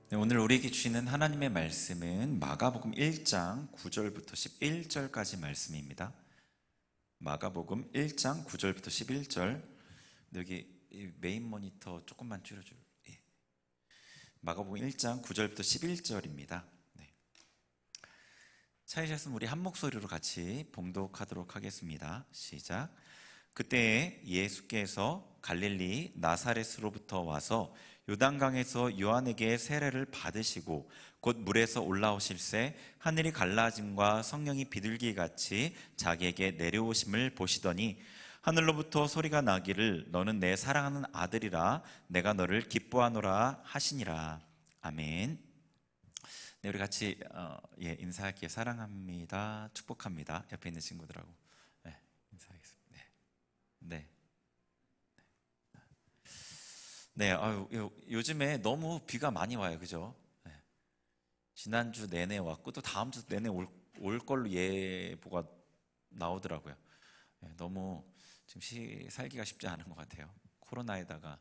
네, 오늘 우리에게 주시는 하나님의 말씀은 마가복음 1장 9절부터 11절까지 말씀입니다. 마가복음 1장 9절부터 11절. 여기 메인 모니터 조금만 줄여줄. 예. 마가복음 1장 9절부터 11절입니다. 네. 찾으셨으면 우리 한 목소리로 같이 봉독하도록 하겠습니다. 시작. 그때 예수께서 갈릴리 나사렛으로부터 와서 요단강에서 요한에게 세례를 받으시고 곧 물에서 올라오실새 하늘이 갈라짐과 성령이 비둘기 같이 자기에게 내려오심을 보시더니 하늘로부터 소리가 나기를 너는 내 사랑하는 아들이라 내가 너를 기뻐하노라 하시니라. 아멘. 네, 우리 같이 인사할게요. 사랑합니다. 축복합니다. 옆에 있는 친구들하고 인사하겠습니다. 네. 네, 요즘에 너무 비가 많이 와요. 그죠? 네. 지난주 내내 왔고, 또 다음 주 내내 올 걸로 예보가 나오더라고요. 네, 너무 지금 살기가 쉽지 않은 것 같아요. 코로나에다가,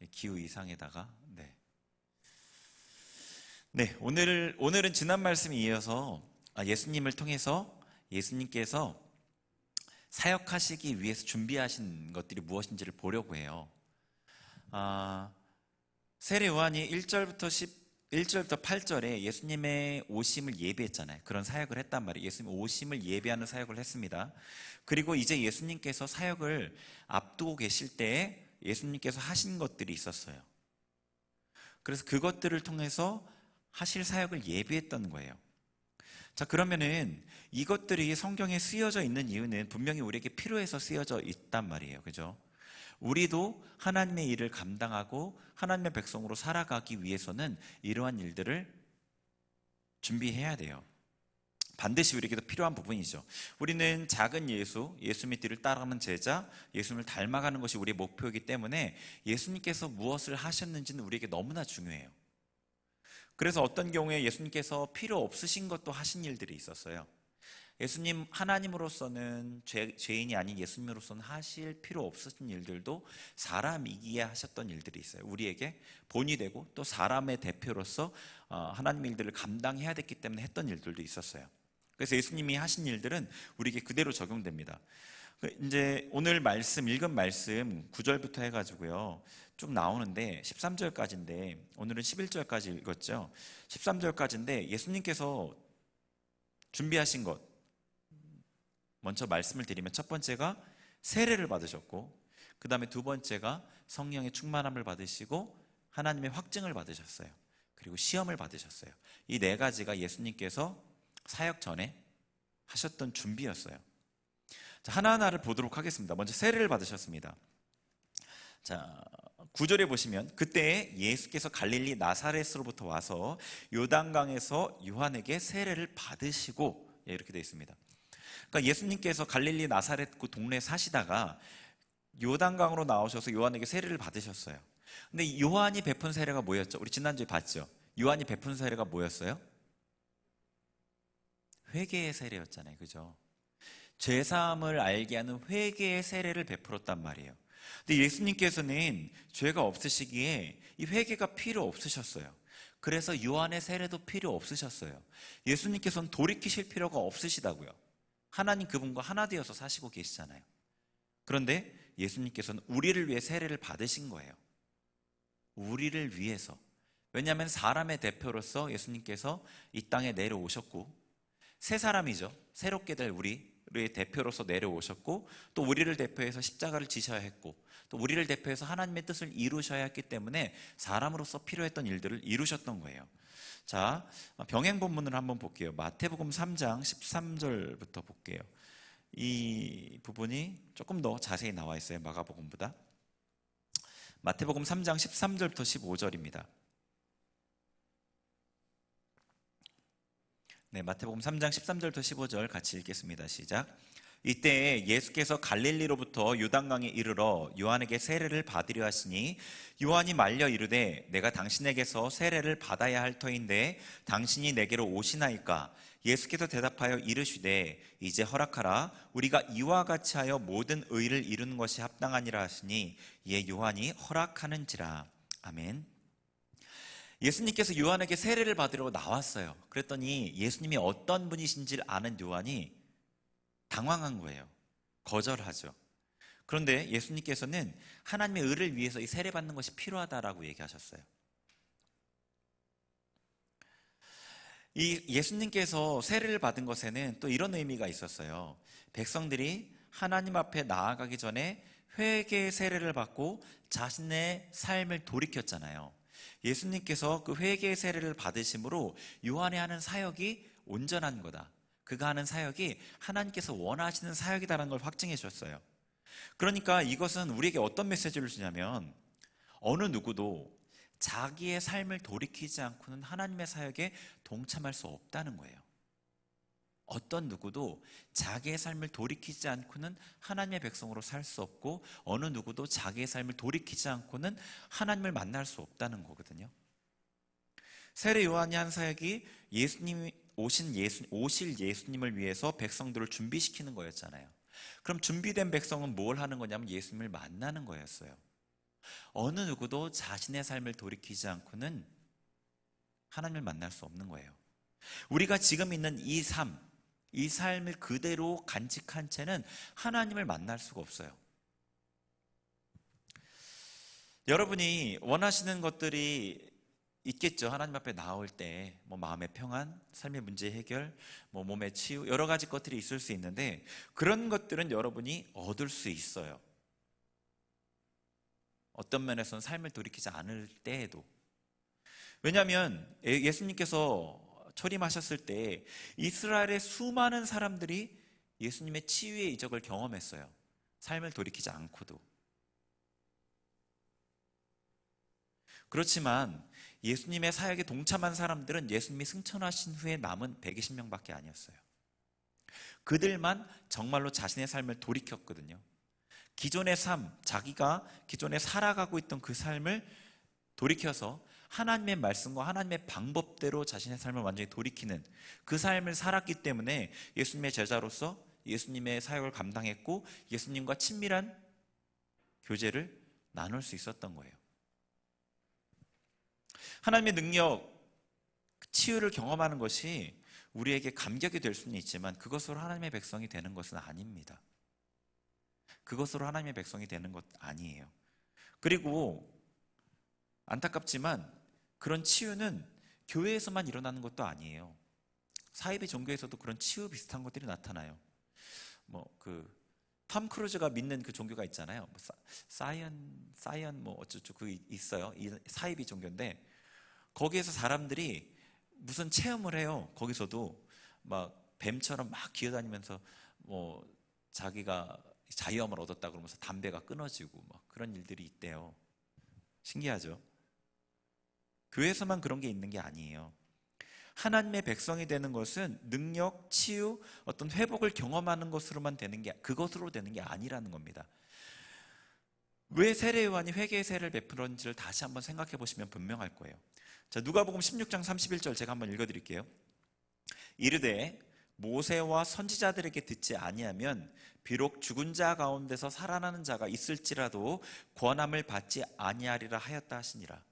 기후 이상에다가, 네. 네, 오늘은 지난 말씀에 이어서 예수님을 통해서 예수님께서 사역하시기 위해서 준비하신 것들이 무엇인지를 보려고 해요. 세례 요한이 1절부터 8절에 예수님의 오심을 예비했잖아요. 그런 사역을 했단 말이에요. 예수님 오심을 예비하는 사역을 했습니다. 그리고 이제 예수님께서 사역을 앞두고 계실 때에 예수님께서 하신 것들이 있었어요. 그래서 그것들을 통해서 하실 사역을 예비했던 거예요. 자, 그러면은 이것들이 성경에 쓰여져 있는 이유는 분명히 우리에게 필요해서 쓰여져 있단 말이에요. 그죠? 우리도 하나님의 일을 감당하고 하나님의 백성으로 살아가기 위해서는 이러한 일들을 준비해야 돼요. 반드시 우리에게도 필요한 부분이죠. 우리는 작은 예수님의 뒤를 따라가는 제자, 예수님을 닮아가는 것이 우리의 목표이기 때문에 예수님께서 무엇을 하셨는지는 우리에게 너무나 중요해요. 그래서 어떤 경우에 예수님께서 필요 없으신 것도 하신 일들이 있었어요. 예수님 하나님으로서는 죄인이 아닌 예수님으로서는 하실 필요 없으신 일들도 사람이기에 하셨던 일들이 있어요. 우리에게 본이 되고 또 사람의 대표로서 하나님의 일들을 감당해야 됐기 때문에 했던 일들도 있었어요. 그래서 예수님이 하신 일들은 우리에게 그대로 적용됩니다. 이제 오늘 읽은 말씀 9절부터 해가지고요 쭉 나오는데 13절까지인데 오늘은 11절까지 읽었죠. 13절까지인데 예수님께서 준비하신 것 먼저 말씀을 드리면, 첫 번째가 세례를 받으셨고, 그 다음에 두 번째가 성령의 충만함을 받으시고 하나님의 확증을 받으셨어요. 그리고 시험을 받으셨어요. 이 네 가지가 예수님께서 사역 전에 하셨던 준비였어요. 자, 하나하나를 보도록 하겠습니다. 먼저 세례를 받으셨습니다. 자, 9절에 보시면 그때 예수께서 갈릴리 나사렛으로부터 와서 요단강에서 요한에게 세례를 받으시고, 이렇게 되어 있습니다. 그러니까 예수님께서 갈릴리 나사렛 그 동네에 사시다가 요단강으로 나오셔서 요한에게 세례를 받으셨어요. 근데 요한이 베푼 세례가 뭐였죠? 우리 지난주에 봤죠? 요한이 베푼 세례가 뭐였어요? 회개의 세례였잖아요. 그죠? 죄사함을 알게 하는 회개의 세례를 베풀었단 말이에요. 근데 예수님께서는 죄가 없으시기에 이 회개가 필요 없으셨어요. 그래서 요한의 세례도 필요 없으셨어요. 예수님께서는 돌이키실 필요가 없으시다고요. 하나님 그분과 하나 되어서 사시고 계시잖아요. 그런데 예수님께서는 우리를 위해 세례를 받으신 거예요. 우리를 위해서. 왜냐하면 사람의 대표로서 예수님께서 이 땅에 내려오셨고, 새 사람이죠. 새롭게 될 우리의 대표로서 내려오셨고, 또 우리를 대표해서 십자가를 지셔야 했고, 또 우리를 대표해서 하나님의 뜻을 이루셔야 했기 때문에 사람으로서 필요했던 일들을 이루셨던 거예요. 자, 병행 본문을 한번 볼게요. 마태복음 3장 13절부터 볼게요. 이 부분이 조금 더 자세히 나와 있어요. 마가복음보다. 마태복음 3장 13절부터 15절입니다. 네, 마태복음 3장 13절부터 15절 같이 읽겠습니다. 시작. 이때 예수께서 갈릴리로부터 요단강에 이르러 요한에게 세례를 받으려 하시니 요한이 말려 이르되 내가 당신에게서 세례를 받아야 할 터인데 당신이 내게로 오시나이까? 예수께서 대답하여 이르시되 이제 허락하라. 우리가 이와 같이 하여 모든 의를 이루는 것이 합당하니라 하시니 이에 요한이 허락하는지라. 아멘. 예수님께서 요한에게 세례를 받으려고 나왔어요. 그랬더니 예수님이 어떤 분이신지를 아는 요한이 당황한 거예요. 거절하죠. 그런데 예수님께서는 하나님의 의를 위해서 이 세례받는 것이 필요하다라고 얘기하셨어요. 이 예수님께서 세례를 받은 것에는 또 이런 의미가 있었어요. 백성들이 하나님 앞에 나아가기 전에 회개의 세례를 받고 자신의 삶을 돌이켰잖아요. 예수님께서 그 회개의 세례를 받으심으로 요한이 하는 사역이 온전한 거다. 그가 하는 사역이 하나님께서 원하시는 사역이다라는 걸 확증해 주셨어요. 그러니까 이것은 우리에게 어떤 메시지를 주냐면 어느 누구도 자기의 삶을 돌이키지 않고는 하나님의 사역에 동참할 수 없다는 거예요. 어떤 누구도 자기의 삶을 돌이키지 않고는 하나님의 백성으로 살 수 없고 어느 누구도 자기의 삶을 돌이키지 않고는 하나님을 만날 수 없다는 거거든요. 세례 요한이 한 사역이 예수님이 오실 예수님을 위해서 백성들을 준비시키는 거였잖아요. 그럼 준비된 백성은 뭘 하는 거냐면 예수님을 만나는 거였어요. 어느 누구도 자신의 삶을 돌이키지 않고는 하나님을 만날 수 없는 거예요. 우리가 지금 있는 이 삶을 그대로 간직한 채는 하나님을 만날 수가 없어요. 여러분이 원하시는 것들이 있겠죠. 하나님 앞에 나올 때 마음의 평안, 삶의 문제 해결, 몸의 치유, 여러 가지 것들이 있을 수 있는데 그런 것들은 여러분이 얻을 수 있어요. 어떤 면에서는 삶을 돌이키지 않을 때에도. 왜냐하면 예수님께서 초림하셨을 때 이스라엘의 수많은 사람들이 예수님의 치유의 이적을 경험했어요. 삶을 돌이키지 않고도. 그렇지만 예수님의 사역에 동참한 사람들은 예수님이 승천하신 후에 남은 120명밖에 아니었어요. 그들만 정말로 자신의 삶을 돌이켰거든요. 기존의 삶, 자기가 기존에 살아가고 있던 그 삶을 돌이켜서 하나님의 말씀과 하나님의 방법대로 자신의 삶을 완전히 돌이키는 그 삶을 살았기 때문에 예수님의 제자로서 예수님의 사역을 감당했고 예수님과 친밀한 교제를 나눌 수 있었던 거예요. 하나님의 능력, 치유를 경험하는 것이 우리에게 감격이 될 수는 있지만 그것으로 하나님의 백성이 되는 것은 아닙니다. 그것으로 하나님의 백성이 되는 것 아니에요. 그리고 안타깝지만 그런 치유는 교회에서만 일어나는 것도 아니에요. 사이비 종교에서도 그런 치유 비슷한 것들이 나타나요. 톰 크루즈가 믿는 그 종교가 있잖아요. 사이언 어쩌고 그 있어요. 이 사이비 종교인데 거기에서 사람들이 무슨 체험을 해요. 거기서도 막 뱀처럼 막 기어다니면서 자기가 자유함을 얻었다 그러면서 담배가 끊어지고 막 그런 일들이 있대요. 신기하죠? 교회에서만 그런 게 있는 게 아니에요. 하나님의 백성이 되는 것은 능력, 치유, 어떤 회복을 경험하는 것으로만 되는 게, 그것으로 되는 게 아니라는 겁니다. 왜 세례 요한이 회개의 세례를 베풀었는지를 다시 한번 생각해 보시면 분명할 거예요. 자, 누가복음 16장 31절 제가 한번 읽어 드릴게요. 이르되 모세와 선지자들에게 듣지 아니하면 비록 죽은 자 가운데서 살아나는 자가 있을지라도 권함을 받지 아니하리라 하였다 하시니라.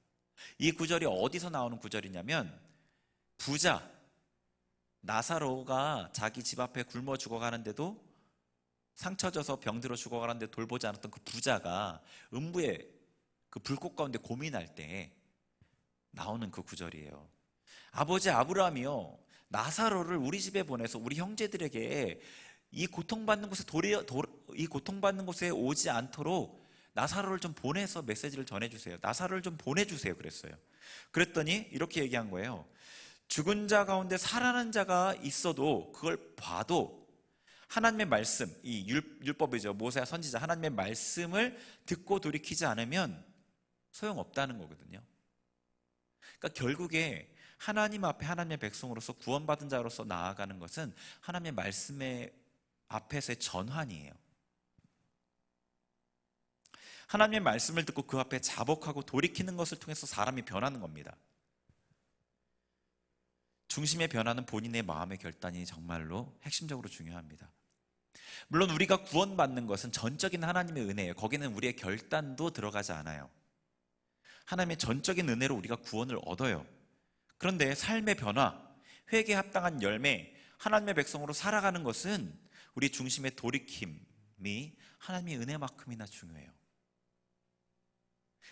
이 구절이 어디서 나오는 구절이냐면 부자 나사로가 자기 집 앞에 굶어 죽어가는데도 상처 져서 병들어 죽어가는데 돌보지 않았던 그 부자가 음부의 그 불꽃 가운데 고민할 때 나오는 그 구절이에요. 아버지 아브라함이요, 나사로를 우리 집에 보내서 우리 형제들에게 이 고통받는 곳에 오지 않도록 나사로를 좀 보내서 메시지를 전해주세요. 나사로를 좀 보내주세요. 그랬어요. 그랬더니 이렇게 얘기한 거예요. 죽은 자 가운데 살아난 자가 있어도 그걸 봐도 하나님의 말씀, 이 율법이죠. 모세와 선지자 하나님의 말씀을 듣고 돌이키지 않으면 소용없다는 거거든요. 그러니까 결국에 하나님 앞에 하나님의 백성으로서 구원받은 자로서 나아가는 것은 하나님의 말씀의 앞에서의 전환이에요. 하나님의 말씀을 듣고 그 앞에 자복하고 돌이키는 것을 통해서 사람이 변하는 겁니다. 중심의 변화는 본인의 마음의 결단이 정말로 핵심적으로 중요합니다. 물론 우리가 구원받는 것은 전적인 하나님의 은혜예요. 거기는 우리의 결단도 들어가지 않아요. 하나님의 전적인 은혜로 우리가 구원을 얻어요. 그런데 삶의 변화, 회개에 합당한 열매, 하나님의 백성으로 살아가는 것은 우리 중심의 돌이킴이 하나님의 은혜만큼이나 중요해요.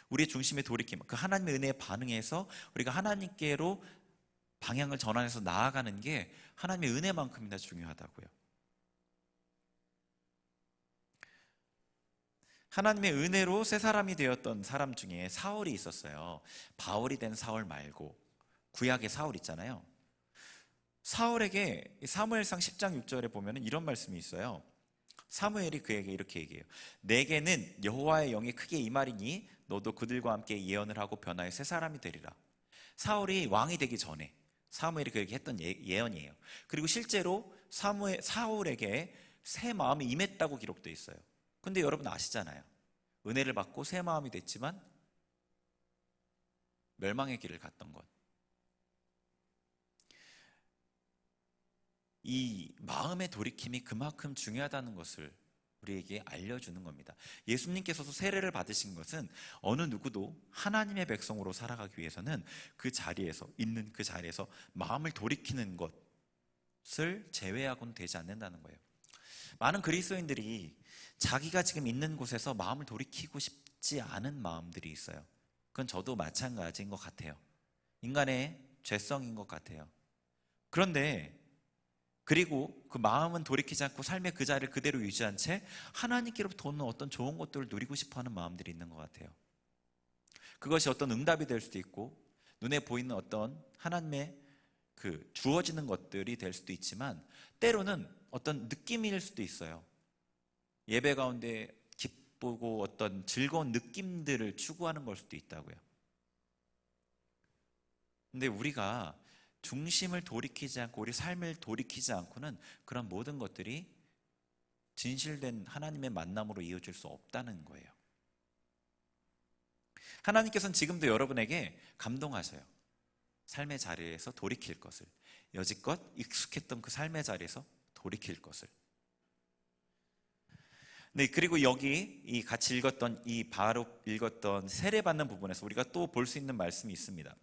우리의 중심의 돌이킴, 그 하나님의 은혜에 반응해서 우리가 하나님께로 방향을 전환해서 나아가는 게 하나님의 은혜만큼이나 중요하다고요. 하나님의 은혜로 새 사람이 되었던 사람 중에 사울이 있었어요. 바울이 된 사울 말고 구약의 사울 있잖아요. 사울에게 사무엘상 10장 6절에 보면 이런 말씀이 있어요. 사무엘이 그에게 이렇게 얘기해요. 내게는 여호와의 영이 크게 임하리니 너도 그들과 함께 예언을 하고 변화의 새 사람이 되리라. 사울이 왕이 되기 전에 사무엘이 그에게 했던 예언이에요. 그리고 실제로 사울에게 새 마음이 임했다고 기록되어 있어요. 근데 여러분 아시잖아요. 은혜를 받고 새 마음이 됐지만 멸망의 길을 갔던 것. 이 마음의 돌이킴이 그만큼 중요하다는 것을 우리에게 알려주는 겁니다. 예수님께서도 세례를 받으신 것은 어느 누구도 하나님의 백성으로 살아가기 위해서는 그 자리에서 있는 그 자리에서 마음을 돌이키는 것을 제외하고는 되지 않는다는 거예요. 많은 그리스도인들이 자기가 지금 있는 곳에서 마음을 돌이키고 싶지 않은 마음들이 있어요. 그건 저도 마찬가지인 것 같아요. 인간의 죄성인 것 같아요. 그런데 그리고 그 마음은 돌이키지 않고 삶의 그 자리를 그대로 유지한 채 하나님께로부터 오는 어떤 좋은 것들을 누리고 싶어하는 마음들이 있는 것 같아요. 그것이 어떤 응답이 될 수도 있고 눈에 보이는 어떤 하나님의 그 주어지는 것들이 될 수도 있지만 때로는 어떤 느낌일 수도 있어요. 예배 가운데 기쁘고 어떤 즐거운 느낌들을 추구하는 걸 수도 있다고요. 근데 우리가 중심을 돌이키지 않고 우리 삶을 돌이키지 않고는 그런 모든 것들이 진실된 하나님의 만남으로 이어질 수 없다는 거예요. 하나님께서는 지금도 여러분에게 감동하셔요. 삶의 자리에서 돌이킬 것을, 여지껏 익숙했던 그 삶의 자리에서 돌이킬 것을. 네, 그리고 여기 이 같이 읽었던 이 바로 읽었던 세례받는 부분에서 우리가 또 볼 수 있는 말씀이 있습니다.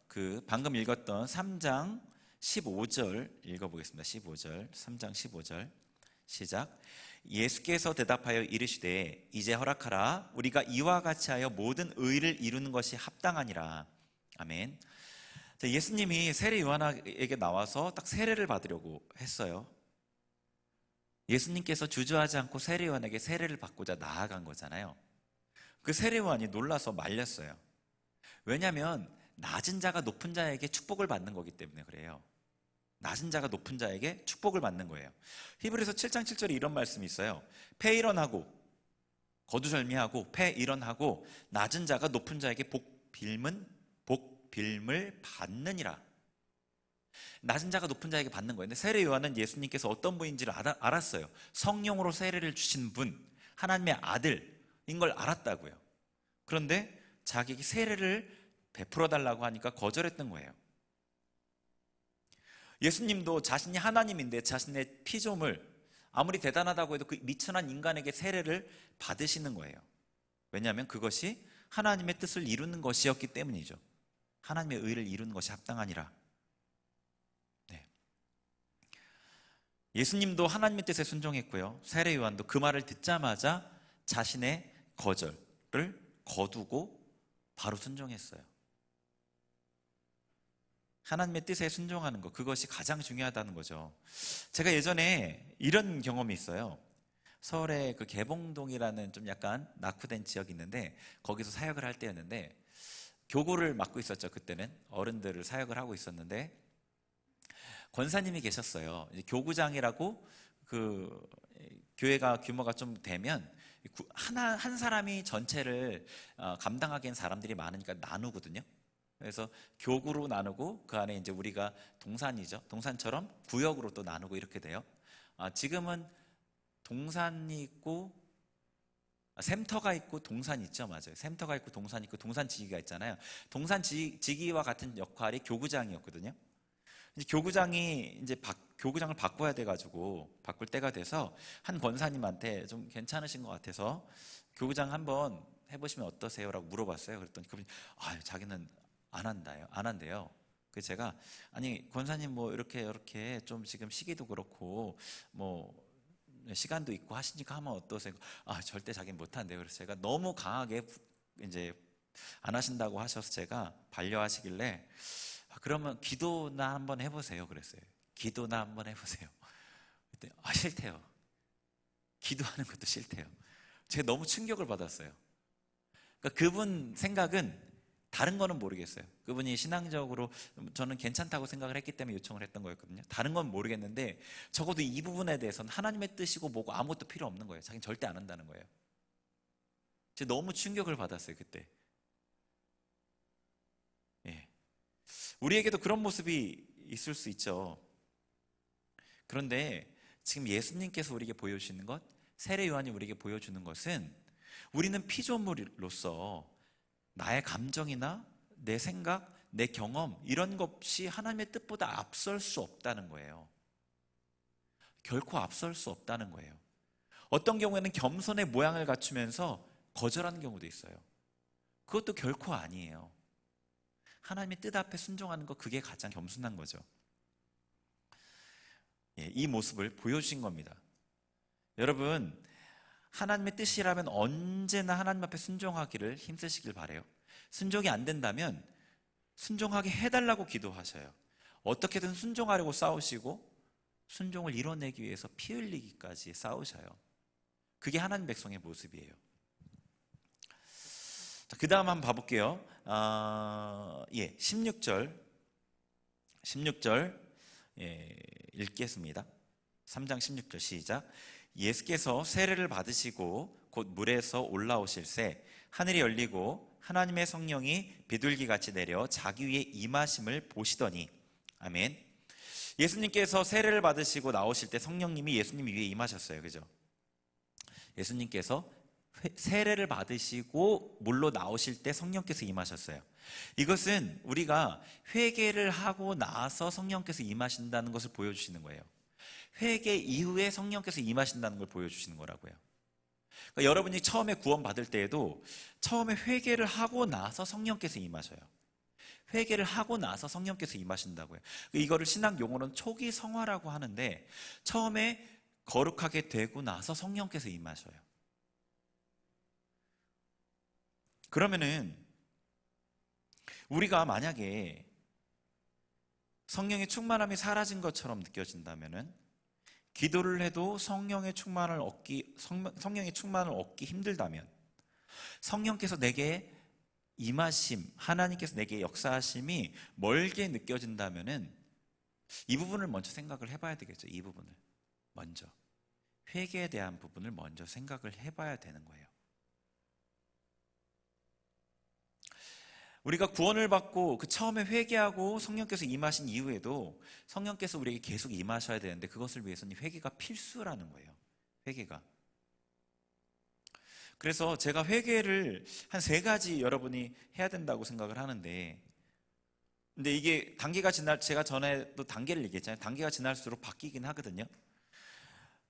그 방금 읽었던 3장 15절 읽어보겠습니다. 15절, 3장 15절 시작. 예수께서 대답하여 이르시되 이제 허락하라. 우리가 이와 같이 하여 모든 의를 이루는 것이 합당하니라. 아멘. 예수님이 세례 요한에게 나와서 딱 세례를 받으려고 했어요. 예수님께서 주저하지 않고 세례 요한에게 세례를 받고자 나아간 거잖아요. 그 세례 요한이 놀라서 말렸어요. 왜냐하면 낮은 자가 높은 자에게 축복을 받는 거기 때문에 그래요. 낮은 자가 높은 자에게 축복을 받는 거예요. 히브리서 7장 7절에 이런 말씀이 있어요. 패일언하고 거두절미하고 패일언하고 낮은 자가 높은 자에게 복빌을 받느니라. 낮은 자가 높은 자에게 받는 거예요. 근데 세례 요한은 예수님께서 어떤 분인지를 알았어요. 성령으로 세례를 주신 분, 하나님의 아들인 걸 알았다고요. 그런데 자기에게 세례를 베풀어 달라고 하니까 거절했던 거예요. 예수님도 자신이 하나님인데 자신의 피조물, 아무리 대단하다고 해도 그 미천한 인간에게 세례를 받으시는 거예요. 왜냐하면 그것이 하나님의 뜻을 이루는 것이었기 때문이죠. 하나님의 의를 이루는 것이 합당하니라. 네. 예수님도 하나님의 뜻에 순종했고요. 세례 요한도 그 말을 듣자마자 자신의 거절을 거두고 바로 순종했어요. 하나님의 뜻에 순종하는 것, 그것이 가장 중요하다는 거죠. 제가 예전에 이런 경험이 있어요. 서울에 그 개봉동이라는 좀 약간 낙후된 지역이 있는데 거기서 사역을 할 때였는데 교구를 맡고 있었죠. 그때는 어른들을 사역을 하고 있었는데 권사님이 계셨어요. 이제 교구장이라고 그 교회가 규모가 좀 되면 한 사람이 전체를 감당하기엔 사람들이 많으니까 나누거든요. 그래서 교구로 나누고 그 안에 이제 우리가 동산이죠. 동산처럼 구역으로 또 나누고 이렇게 돼요. 지금은 동산이 있고 샘터가 있고 동산이 있죠. 맞아요. 샘터가 있고 동산이 있고 동산지기가 있잖아요. 동산지기와 같은 역할이 교구장이었거든요. 이제 교구장이 이제 교구장을 바꿔야 돼가지고 바꿀 때가 돼서 한 권사님한테 좀 괜찮으신 것 같아서 교구장 한번 해보시면 어떠세요? 라고 물어봤어요. 그랬더니 그분이 자기는 안 한대요. 그래서 제가 아니 권사님 뭐 이렇게 좀 지금 시기도 그렇고 뭐 시간도 있고 하시니까 하면 어떠세요? 절대 자기는 못한대요. 그래서 제가 너무 강하게 이제 안 하신다고 하셔서 제가 반려하시길래 그러면 기도나 한번 해보세요. 그랬어요. 기도나 한번 해보세요. 그때 싫대요. 기도하는 것도 싫대요. 제가 너무 충격을 받았어요. 그러니까 그분 생각은 다른 거는 모르겠어요. 그분이 신앙적으로 저는 괜찮다고 생각을 했기 때문에 요청을 했던 거였거든요. 다른 건 모르겠는데 적어도 이 부분에 대해서는 하나님의 뜻이고 뭐고 아무것도 필요 없는 거예요. 자기는 절대 안 한다는 거예요. 제가 너무 충격을 받았어요. 그때. 예. 우리에게도 그런 모습이 있을 수 있죠. 그런데 지금 예수님께서 우리에게 보여주시는 것, 세례 요한이 우리에게 보여주는 것은 우리는 피조물로서 나의 감정이나 내 생각, 내 경험 이런 것이 하나님의 뜻보다 앞설 수 없다는 거예요. 결코 앞설 수 없다는 거예요. 어떤 경우에는 겸손의 모양을 갖추면서 거절하는 경우도 있어요. 그것도 결코 아니에요. 하나님의 뜻 앞에 순종하는 것, 그게 가장 겸손한 거죠. 이 모습을 보여주신 겁니다. 여러분, 하나님의 뜻이라면 언제나 하나님 앞에 순종하기를 힘쓰시길 바라요. 순종이 안 된다면 순종하게 해달라고 기도하셔요. 어떻게든 순종하려고 싸우시고 순종을 이뤄내기 위해서 피 흘리기까지 싸우셔요. 그게 하나님 백성의 모습이에요. 그 다음 한번 봐볼게요. 16절 읽겠습니다. 3장 16절 시작. 예수께서 세례를 받으시고 곧 물에서 올라오실새 하늘이 열리고 하나님의 성령이 비둘기같이 내려 자기 위에 임하심을 보시더니. 아멘. 예수님께서 세례를 받으시고 나오실 때 성령님이 예수님 위에 임하셨어요. 그죠? 예수님께서 세례를 받으시고 물로 나오실 때 성령께서 임하셨어요. 이것은 우리가 회개를 하고 나서 성령께서 임하신다는 것을 보여주시는 거예요. 회개 이후에 성령께서 임하신다는 걸 보여주시는 거라고요. 그러니까 여러분이 처음에 구원받을 때에도 처음에 회개를 하고 나서 성령께서 임하셔요. 회개를 하고 나서 성령께서 임하신다고요. 이거를 신학 용어로는 초기 성화라고 하는데 처음에 거룩하게 되고 나서 성령께서 임하셔요. 그러면은 우리가 만약에 성령의 충만함이 사라진 것처럼 느껴진다면은 기도를 해도 성령의 충만을 얻기 힘들다면, 성령께서 내게 임하심, 하나님께서 내게 역사하심이 멀게 느껴진다면은 이 부분을 먼저 생각을 해봐야 되겠죠. 이 부분을 먼저, 회개에 대한 부분을 먼저 생각을 해봐야 되는 거예요. 우리가 구원을 받고 그 처음에 회개하고 성령께서 임하신 이후에도 성령께서 우리에게 계속 임하셔야 되는데 그것을 위해서는 회개가 필수라는 거예요. 회개가. 그래서 제가 회개를 한 3가지 여러분이 해야 된다고 생각을 하는데, 근데 이게 단계가 제가 전에도 단계를 얘기했잖아요. 단계가 지날수록 바뀌긴 하거든요.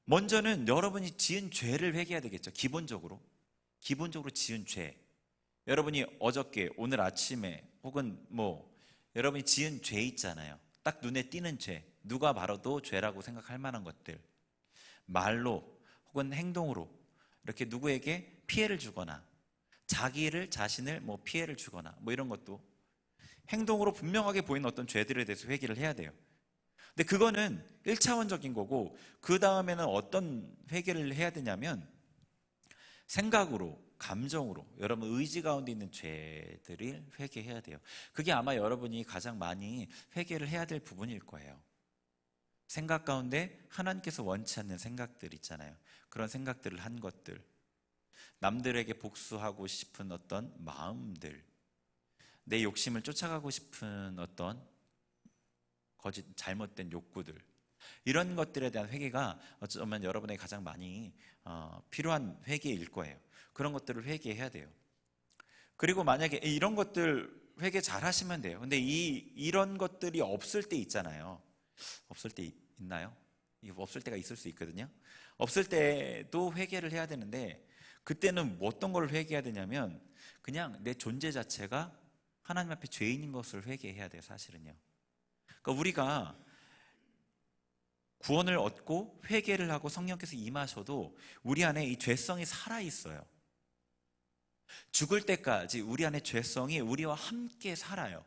먼저는 여러분이 지은 죄를 회개해야 되겠죠. 기본적으로 지은 죄. 여러분이 어저께, 오늘 아침에 혹은 여러분이 지은 죄 있잖아요. 딱 눈에 띄는 죄, 누가 봐도 죄라고 생각할 만한 것들, 말로 혹은 행동으로 이렇게 누구에게 피해를 주거나 자신을 피해를 주거나 이런 것도 행동으로 분명하게 보이는 어떤 죄들에 대해서 회개를 해야 돼요. 근데 그거는 1차원적인 거고, 그 다음에는 어떤 회개를 해야 되냐면 생각으로, 감정으로, 여러분 의지 가운데 있는 죄들을 회개해야 돼요. 그게 아마 여러분이 가장 많이 회개를 해야 될 부분일 거예요. 생각 가운데 하나님께서 원치 않는 생각들 있잖아요. 그런 생각들을 한 것들, 남들에게 복수하고 싶은 어떤 마음들, 내 욕심을 쫓아가고 싶은 어떤 거짓 잘못된 욕구들, 이런 것들에 대한 회개가 어쩌면 여러분에게 가장 많이 필요한 회개일 거예요. 그런 것들을 회개해야 돼요. 그리고 만약에 이런 것들 회개 잘 하시면 돼요. 근데 이런 것들이 없을 때 있잖아요. 없을 때 있나요? 없을 때가 있을 수 있거든요. 없을 때도 회개를 해야 되는데, 그때는 뭐 어떤 걸 회개해야 되냐면 그냥 내 존재 자체가 하나님 앞에 죄인인 것을 회개해야 돼요, 사실은요. 그러니까 우리가 구원을 얻고 회개를 하고 성령께서 임하셔도 우리 안에 이 죄성이 살아있어요. 죽을 때까지 우리 안에 죄성이 우리와 함께 살아요.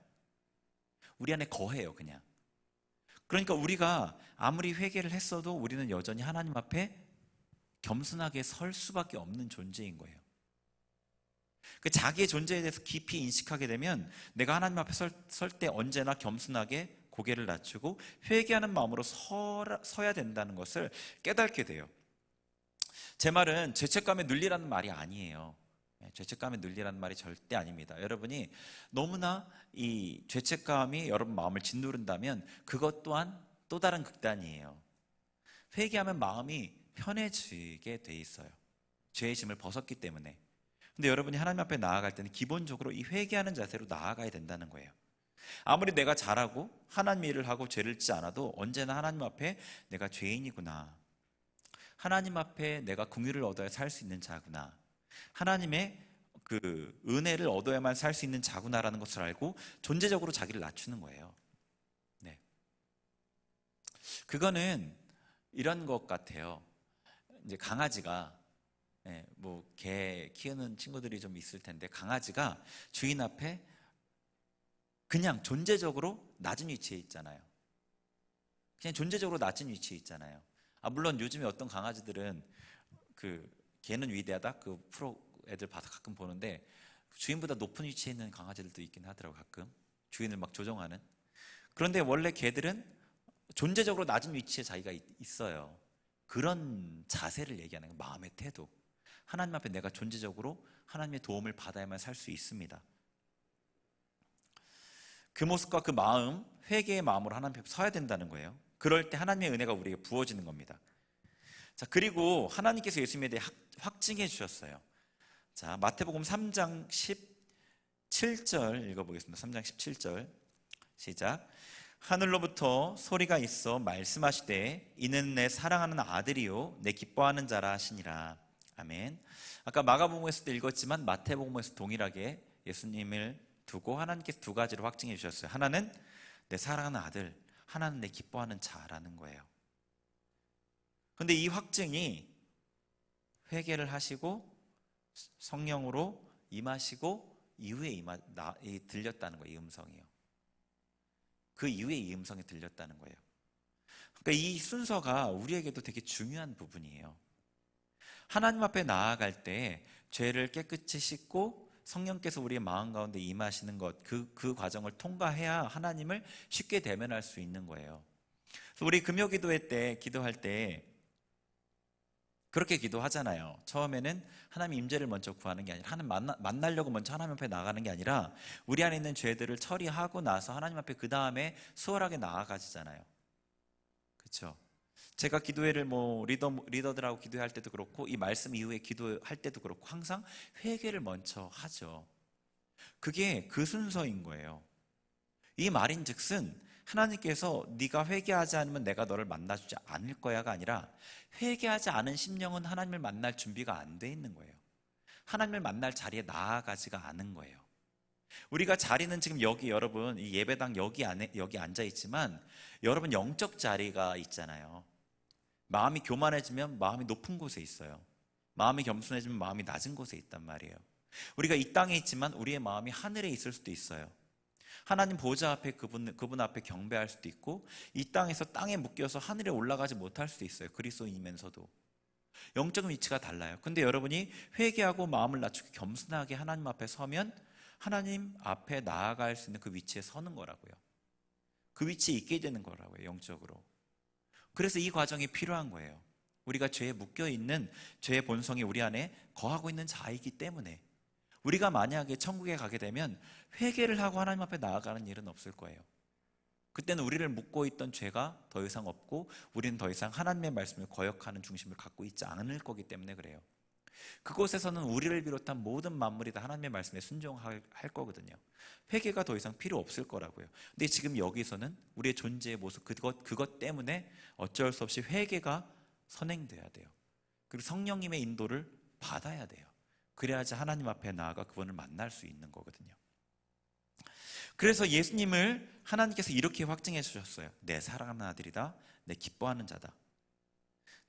우리 안에 거해요, 그냥. 그러니까 우리가 아무리 회개를 했어도 우리는 여전히 하나님 앞에 겸손하게 설 수밖에 없는 존재인 거예요. 그 자기의 존재에 대해서 깊이 인식하게 되면 내가 하나님 앞에 설 때 언제나 겸손하게 고개를 낮추고 회개하는 마음으로 서야 된다는 것을 깨닫게 돼요. 제 말은 죄책감에 눌리라는 말이 아니에요. 죄책감에 눌리라는 말이 절대 아닙니다. 여러분이 너무나 이 죄책감이 여러분 마음을 짓누른다면 그것 또한 또 다른 극단이에요. 회개하면 마음이 편해지게 돼 있어요. 죄의 짐을 벗었기 때문에. 근데 여러분이 하나님 앞에 나아갈 때는 기본적으로 이 회개하는 자세로 나아가야 된다는 거예요. 아무리 내가 잘하고 하나님 일을 하고 죄를 짓지 않아도 언제나 하나님 앞에 내가 죄인이구나, 하나님 앞에 내가 긍휼을 얻어야 살 수 있는 자구나, 하나님의 그 은혜를 얻어야만 살 수 있는 자구나라는 것을 알고 존재적으로 자기를 낮추는 거예요. 네. 그거는 이런 것 같아요. 이제 강아지가 뭐 개 키우는 친구들이 좀 있을 텐데, 강아지가 주인 앞에 그냥 존재적으로 낮은 위치에 있잖아요. 그냥 존재적으로 낮은 위치에 있잖아요. 물론 요즘에 어떤 강아지들은 그 개는 위대하다 그 프로 애들 봐서 가끔 보는데 주인보다 높은 위치에 있는 강아지들도 있긴 하더라고요. 가끔 주인을 막 조종하는. 그런데 원래 개들은 존재적으로 낮은 위치에 자기가 있어요. 그런 자세를 얘기하는 거예요. 마음의 태도. 하나님 앞에 내가 존재적으로 하나님의 도움을 받아야만 살 수 있습니다. 그 모습과 그 마음, 회개의 마음으로 하나님 앞에 서야 된다는 거예요. 그럴 때 하나님의 은혜가 우리에게 부어지는 겁니다. 자, 그리고 하나님께서 예수님에 대해 확증해 주셨어요. 자, 마태복음 3장 17절 읽어보겠습니다. 3장 17절 시작. 하늘로부터 소리가 있어 말씀하시되 이는 내 사랑하는 아들이요 내 기뻐하는 자라 하시니라. 아멘. 아까 마가복음에서도 읽었지만 마태복음에서 동일하게 예수님을 두고 하나님께서 두 가지로 확증해 주셨어요. 하나는 내 사랑하는 아들, 하나는 내 기뻐하는 자라는 거예요. 그런데 이 확증이 회개를 하시고 성령으로 임하시고 이후에 들렸다는 거예요. 이 음성이요. 그 이후에 이 음성이 들렸다는 거예요. 그러니까 이 순서가 우리에게도 되게 중요한 부분이에요. 하나님 앞에 나아갈 때 죄를 깨끗이 씻고 성령께서 우리의 마음 가운데 임하시는 것, 그 과정을 통과해야 하나님을 쉽게 대면할 수 있는 거예요. 그래서 우리 금요 기도회 때 기도할 때 그렇게 기도하잖아요. 처음에는 하나님 임재를 먼저 구하는 게 아니라 하나님 만나려고 먼저 하나님 앞에 나가는 게 아니라 우리 안에 있는 죄들을 처리하고 나서 하나님 앞에 그 다음에 수월하게 나아가지잖아요. 그렇죠? 제가 기도회를 뭐 리더들하고 기도할 때도 그렇고 이 말씀 이후에 기도할 때도 그렇고 항상 회개를 먼저 하죠. 그게 그 순서인 거예요. 이 말인즉슨 하나님께서 네가 회개하지 않으면 내가 너를 만나주지 않을 거야가 아니라 회개하지 않은 심령은 하나님을 만날 준비가 안 돼 있는 거예요. 하나님을 만날 자리에 나아가지가 않은 거예요. 우리가 자리는 지금 여기 여러분 이 예배당 여기 앉아 있지만 여러분 영적 자리가 있잖아요. 마음이 교만해지면 마음이 높은 곳에 있어요. 마음이 겸손해지면 마음이 낮은 곳에 있단 말이에요. 우리가 이 땅에 있지만 우리의 마음이 하늘에 있을 수도 있어요. 하나님 보좌 앞에 그분 앞에 경배할 수도 있고 이 땅에서 땅에 묶여서 하늘에 올라가지 못할 수도 있어요. 그리스도인이면서도 영적인 위치가 달라요. 근데 여러분이 회개하고 마음을 낮추고 겸손하게 하나님 앞에 서면 하나님 앞에 나아갈 수 있는 그 위치에 서는 거라고요. 그 위치에 있게 되는 거라고요. 영적으로. 그래서 이 과정이 필요한 거예요. 우리가 죄에 묶여있는 죄의 본성이 우리 안에 거하고 있는 자이기 때문에 우리가 만약에 천국에 가게 되면 회개를 하고 하나님 앞에 나아가는 일은 없을 거예요. 그때는 우리를 묶고 있던 죄가 더 이상 없고 우리는 더 이상 하나님의 말씀을 거역하는 중심을 갖고 있지 않을 거기 때문에 그래요. 그곳에서는 우리를 비롯한 모든 만물이 다 하나님의 말씀에 순종할 거거든요. 회개가 더 이상 필요 없을 거라고요. 근데 지금 여기서는 우리의 존재의 모습 그것 때문에 어쩔 수 없이 회개가 선행돼야 돼요. 그리고 성령님의 인도를 받아야 돼요. 그래야지 하나님 앞에 나아가 그분을 만날 수 있는 거거든요. 그래서 예수님을 하나님께서 이렇게 확증해 주셨어요. 내 사랑하는 아들이다, 내 기뻐하는 자다.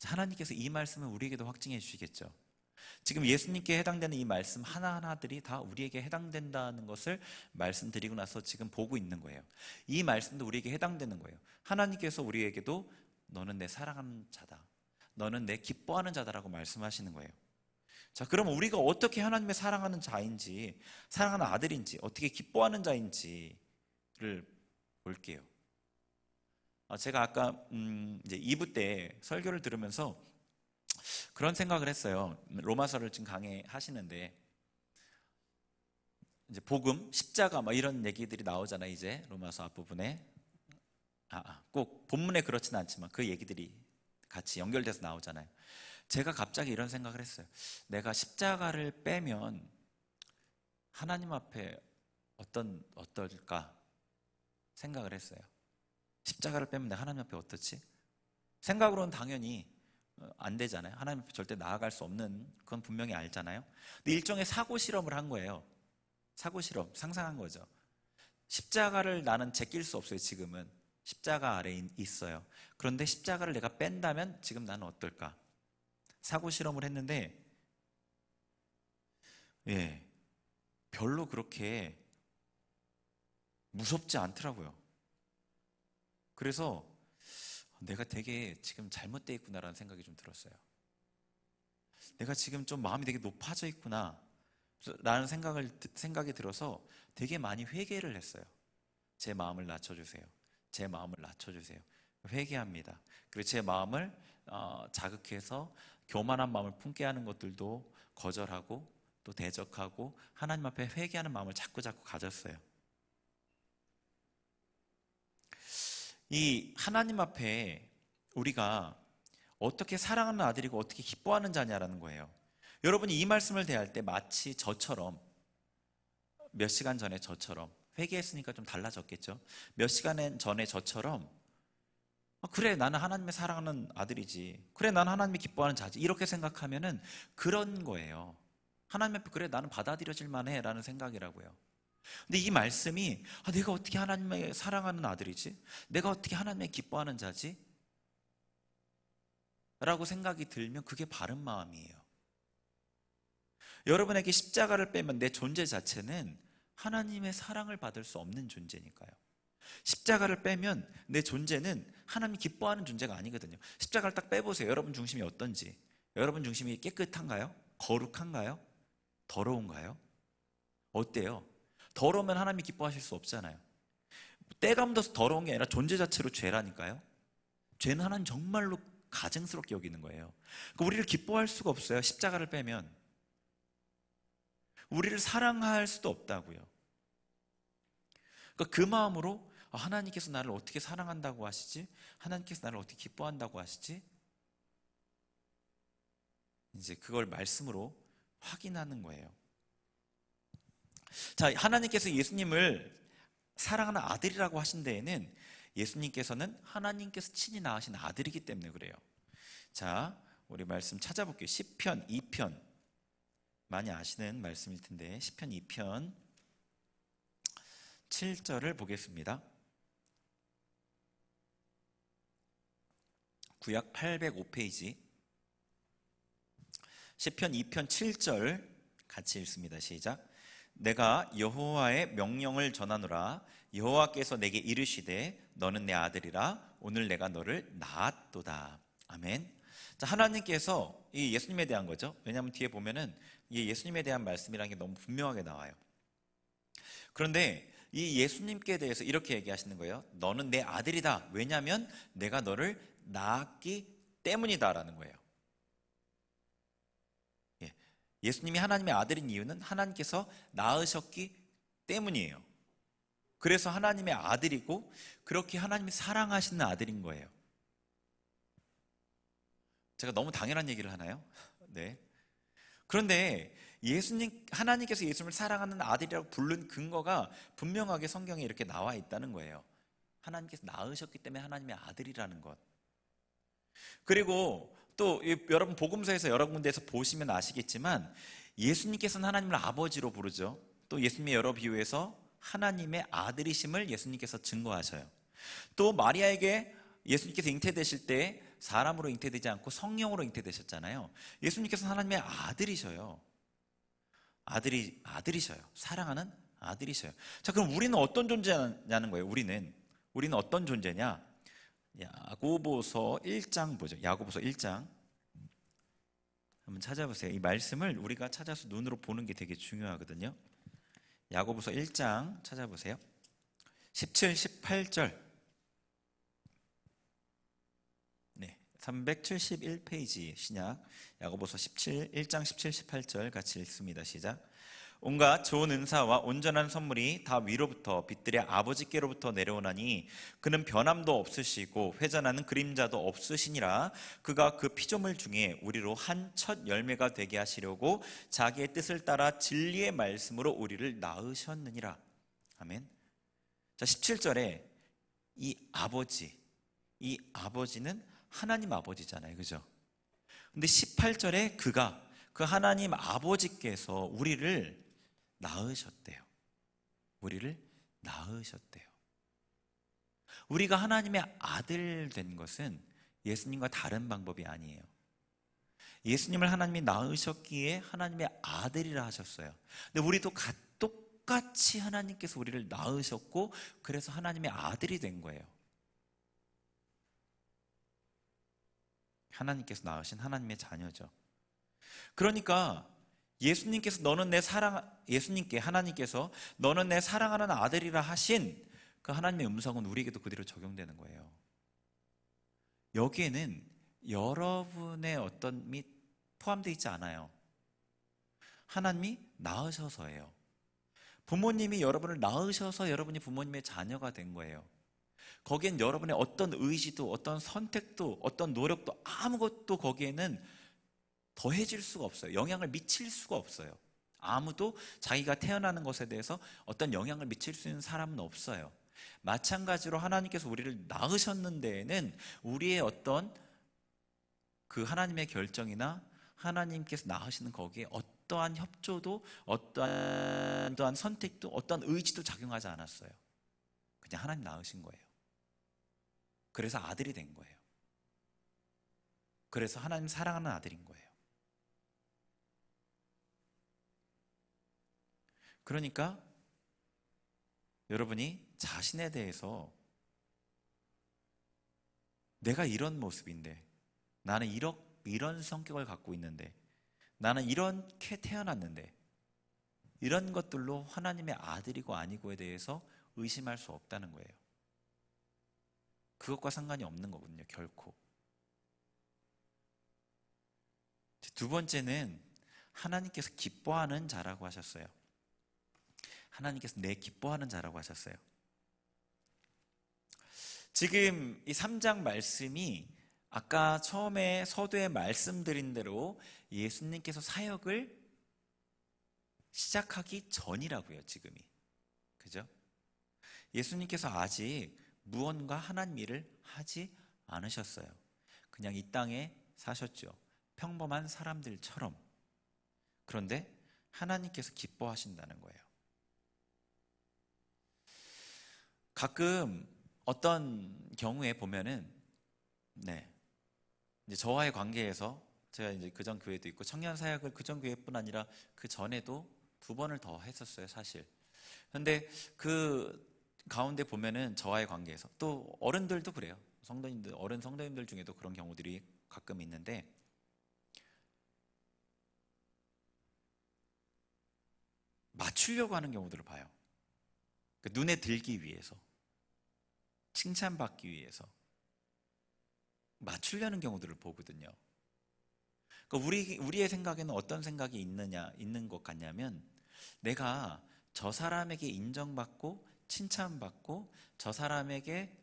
하나님께서 이 말씀을 우리에게도 확증해 주시겠죠. 지금 예수님께 해당되는 이 말씀 하나하나들이 다 우리에게 해당된다는 것을 말씀드리고 나서 지금 보고 있는 거예요. 이 말씀도 우리에게 해당되는 거예요. 하나님께서 우리에게도 너는 내 사랑하는 자다, 너는 내 기뻐하는 자다라고 말씀하시는 거예요. 자, 그럼 우리가 어떻게 하나님의 사랑하는 자인지, 사랑하는 아들인지, 어떻게 기뻐하는 자인지를 볼게요. 제가 아까 이제 2부 때 설교를 들으면서 그런 생각을 했어요. 로마서를 지금 강해하시는데 이제 복음, 십자가 막 이런 얘기들이 나오잖아요. 이제 로마서 앞부분에 꼭 본문에 그렇지는 않지만 그 얘기들이 같이 연결돼서 나오잖아요. 제가 갑자기 이런 생각을 했어요. 내가 십자가를 빼면 하나님 앞에 어떨까 생각을 했어요. 십자가를 빼면 내가 하나님 앞에 어떻지? 생각으로는 당연히 안 되잖아요. 하나님 앞에 절대 나아갈 수 없는, 그건 분명히 알잖아요. 근데 일종의 사고 실험을 한 거예요. 사고 실험, 상상한 거죠. 십자가를 나는 제낄 수 없어요. 지금은 십자가 아래에 있어요. 그런데 십자가를 내가 뺀다면 지금 나는 어떨까? 사고 실험을 했는데 별로 그렇게 무섭지 않더라고요. 그래서 내가 되게 지금 잘못되어 있구나라는 생각이 좀 들었어요. 내가 지금 좀 마음이 되게 높아져 있구나 라는 생각이 들어서 되게 많이 회개를 했어요. 제 마음을 낮춰주세요. 제 마음을 낮춰주세요. 회개합니다. 그리고 제 마음을 자극해서 교만한 마음을 품게 하는 것들도 거절하고 또 대적하고 하나님 앞에 회개하는 마음을 자꾸 가졌어요. 이 하나님 앞에 우리가 어떻게 사랑하는 아들이고 어떻게 기뻐하는 자냐라는 거예요. 여러분이 이 말씀을 대할 때 마치 저처럼, 몇 시간 전에 저처럼, 회개했으니까 좀 달라졌겠죠. 몇 시간 전에 저처럼 그래, 나는 하나님의 사랑하는 아들이지, 그래, 나는 하나님이 기뻐하는 자지, 이렇게 생각하면은 그런 거예요. 하나님 앞에 그래, 나는 받아들여질 만해 라는 생각이라고요. 근데 이 말씀이 내가 어떻게 하나님의 사랑하는 아들이지? 내가 어떻게 하나님의 기뻐하는 자지? 라고 생각이 들면 그게 바른 마음이에요. 여러분에게 십자가를 빼면 내 존재 자체는 하나님의 사랑을 받을 수 없는 존재니까요. 십자가를 빼면 내 존재는 하나님이 기뻐하는 존재가 아니거든요. 십자가를 딱 빼보세요. 여러분 중심이 어떤지. 여러분 중심이 깨끗한가요? 거룩한가요? 더러운가요? 어때요? 더러우면 하나님이 기뻐하실 수 없잖아요. 때가 묻어서 더러운 게 아니라 존재 자체로 죄라니까요. 죄는 하나님 정말로 가증스럽게 여기는 거예요. 그러니까 우리를 기뻐할 수가 없어요. 십자가를 빼면. 우리를 사랑할 수도 없다고요. 그러니까 그 마음으로 하나님께서 나를 어떻게 사랑한다고 하시지? 하나님께서 나를 어떻게 기뻐한다고 하시지? 이제 그걸 말씀으로 확인하는 거예요. 자, 하나님께서 예수님을 사랑하는 아들이라고 하신 데에는 예수님께서는 하나님께서 친히 낳으신 아들이기 때문에 그래요. 자, 우리 말씀 찾아볼게요. 시편 2편, 많이 아시는 말씀일 텐데 시편 2편 7절을 보겠습니다. 구약 805페이지 시편 2편 7절 같이 읽습니다. 시작. 내가 여호와의 명령을 전하노라. 여호와께서 내게 이르시되 너는 내 아들이라. 오늘 내가 너를 낳았도다. 아멘. 자, 하나님께서 이 예수님에 대한 거죠. 왜냐하면 뒤에 보면은 이 예수님에 대한 말씀이라는 게 너무 분명하게 나와요. 그런데 이 예수님께 대해서 이렇게 얘기하시는 거예요. 너는 내 아들이다. 왜냐하면 내가 너를 낳았기 때문이다라는 거예요. 예수님이 하나님의 아들인 이유는 하나님께서 낳으셨기 때문이에요. 그래서 하나님의 아들이고 그렇게 하나님이 사랑하시는 아들인 거예요. 제가 너무 당연한 얘기를 하나요? 네. 그런데 하나님께서 예수님을 사랑하는 아들이라고 부른 근거가 분명하게 성경에 이렇게 나와 있다는 거예요. 하나님께서 낳으셨기 때문에 하나님의 아들이라는 것. 그리고 또 여러분 복음서에서 여러 군데에서 보시면 아시겠지만 예수님께서는 하나님을 아버지로 부르죠. 또 예수님의 여러 비유에서 하나님의 아들이심을 예수님께서 증거하셔요. 또 마리아에게 예수님께서 잉태되실 때 사람으로 잉태되지 않고 성령으로 잉태되셨잖아요. 예수님께서는 하나님의 아들이셔요. 아들이셔요. 사랑하는 아들이셔요. 자, 그럼 우리는 어떤 존재냐는 거예요. 우리는 어떤 존재냐? 야고보서 1장 보죠. 야고보서 1장 한번 찾아보세요. 이 말씀을 우리가 찾아서 눈으로 보는 게 되게 중요하거든요. 야고보서 1장 찾아보세요. 17, 18절. 네, 371페이지 신약 야고보서 1장 17, 18절 같이 읽습니다. 시작. 온갖 좋은 은사와 온전한 선물이 다 위로부터 빛들의 아버지께로부터 내려오나니 그는 변함도 없으시고 회전하는 그림자도 없으시니라. 그가 그 피조물 중에 우리로 한 첫 열매가 되게 하시려고 자기의 뜻을 따라 진리의 말씀으로 우리를 낳으셨느니라. 아멘. 자, 17절에 이 아버지는 하나님 아버지잖아요. 그죠? 근데 18절에 그 하나님 아버지께서 우리를 낳으셨대요. 우리를 낳으셨대요. 우리가 하나님의 아들 된 것은 예수님과 다른 방법이 아니에요. 예수님을 하나님이 낳으셨기에 하나님의 아들이라 하셨어요. 근데 우리도 똑같이 하나님께서 우리를 낳으셨고 그래서 하나님의 아들이 된 거예요. 하나님께서 낳으신 하나님의 자녀죠. 그러니까 예수님께서 하나님께서 너는 내 사랑하는 아들이라 하신 그 하나님의 음성은 우리에게도 그대로 적용되는 거예요. 여기에는 여러분의 어떤 및 포함되어 있지 않아요. 하나님이 낳으셔서예요. 부모님이 여러분을 낳으셔서 여러분이 부모님의 자녀가 된 거예요. 거기엔 여러분의 어떤 의지도 어떤 선택도 어떤 노력도 아무것도 거기에는 더해질 수가 없어요. 영향을 미칠 수가 없어요. 아무도 자기가 태어나는 것에 대해서 어떤 영향을 미칠 수 있는 사람은 없어요. 마찬가지로 하나님께서 우리를 낳으셨는 데에는 우리의 어떤 그 하나님의 결정이나 하나님께서 낳으시는 거기에 어떠한 협조도 어떠한 선택도 어떠한 의지도 작용하지 않았어요. 그냥 하나님 낳으신 거예요. 그래서 아들이 된 거예요. 그래서 하나님 사랑하는 아들인 거예요. 그러니까 여러분이 자신에 대해서 내가 이런 모습인데 나는 이런 성격을 갖고 있는데 나는 이렇게 태어났는데 이런 것들로 하나님의 아들이고 아니고에 대해서 의심할 수 없다는 거예요. 그것과 상관이 없는 거거든요. 결코. 두 번째는 하나님께서 기뻐하는 자라고 하셨어요. 하나님께서 내 기뻐하는 자라고 하셨어요. 지금 이 3장 말씀이 아까 처음에 서두에 말씀드린 대로 예수님께서 사역을 시작하기 전이라고요. 지금이. 그죠? 예수님께서 아직 무언가 하나님 일을 하지 않으셨어요. 그냥 이 땅에 사셨죠. 평범한 사람들처럼. 그런데 하나님께서 기뻐하신다는 거예요. 가끔 어떤 경우에 보면은 이제 저와의 관계에서 제가 이제 그전 교회도 있고 청년 사역을 그전 교회뿐 아니라 그 전에도 2번을 더 했었어요, 사실. 그런데 그 가운데 보면은 저와의 관계에서 또 어른들도 그래요. 어른 성도님들 중에도 그런 경우들이 가끔 있는데 맞추려고 하는 경우들을 봐요. 눈에 들기 위해서, 칭찬받기 위해서 맞추려는 경우들을 보거든요. 그러니까 우리의 생각에는 어떤 생각이 있는 것 같냐면 내가 저 사람에게 인정받고 칭찬받고 저 사람에게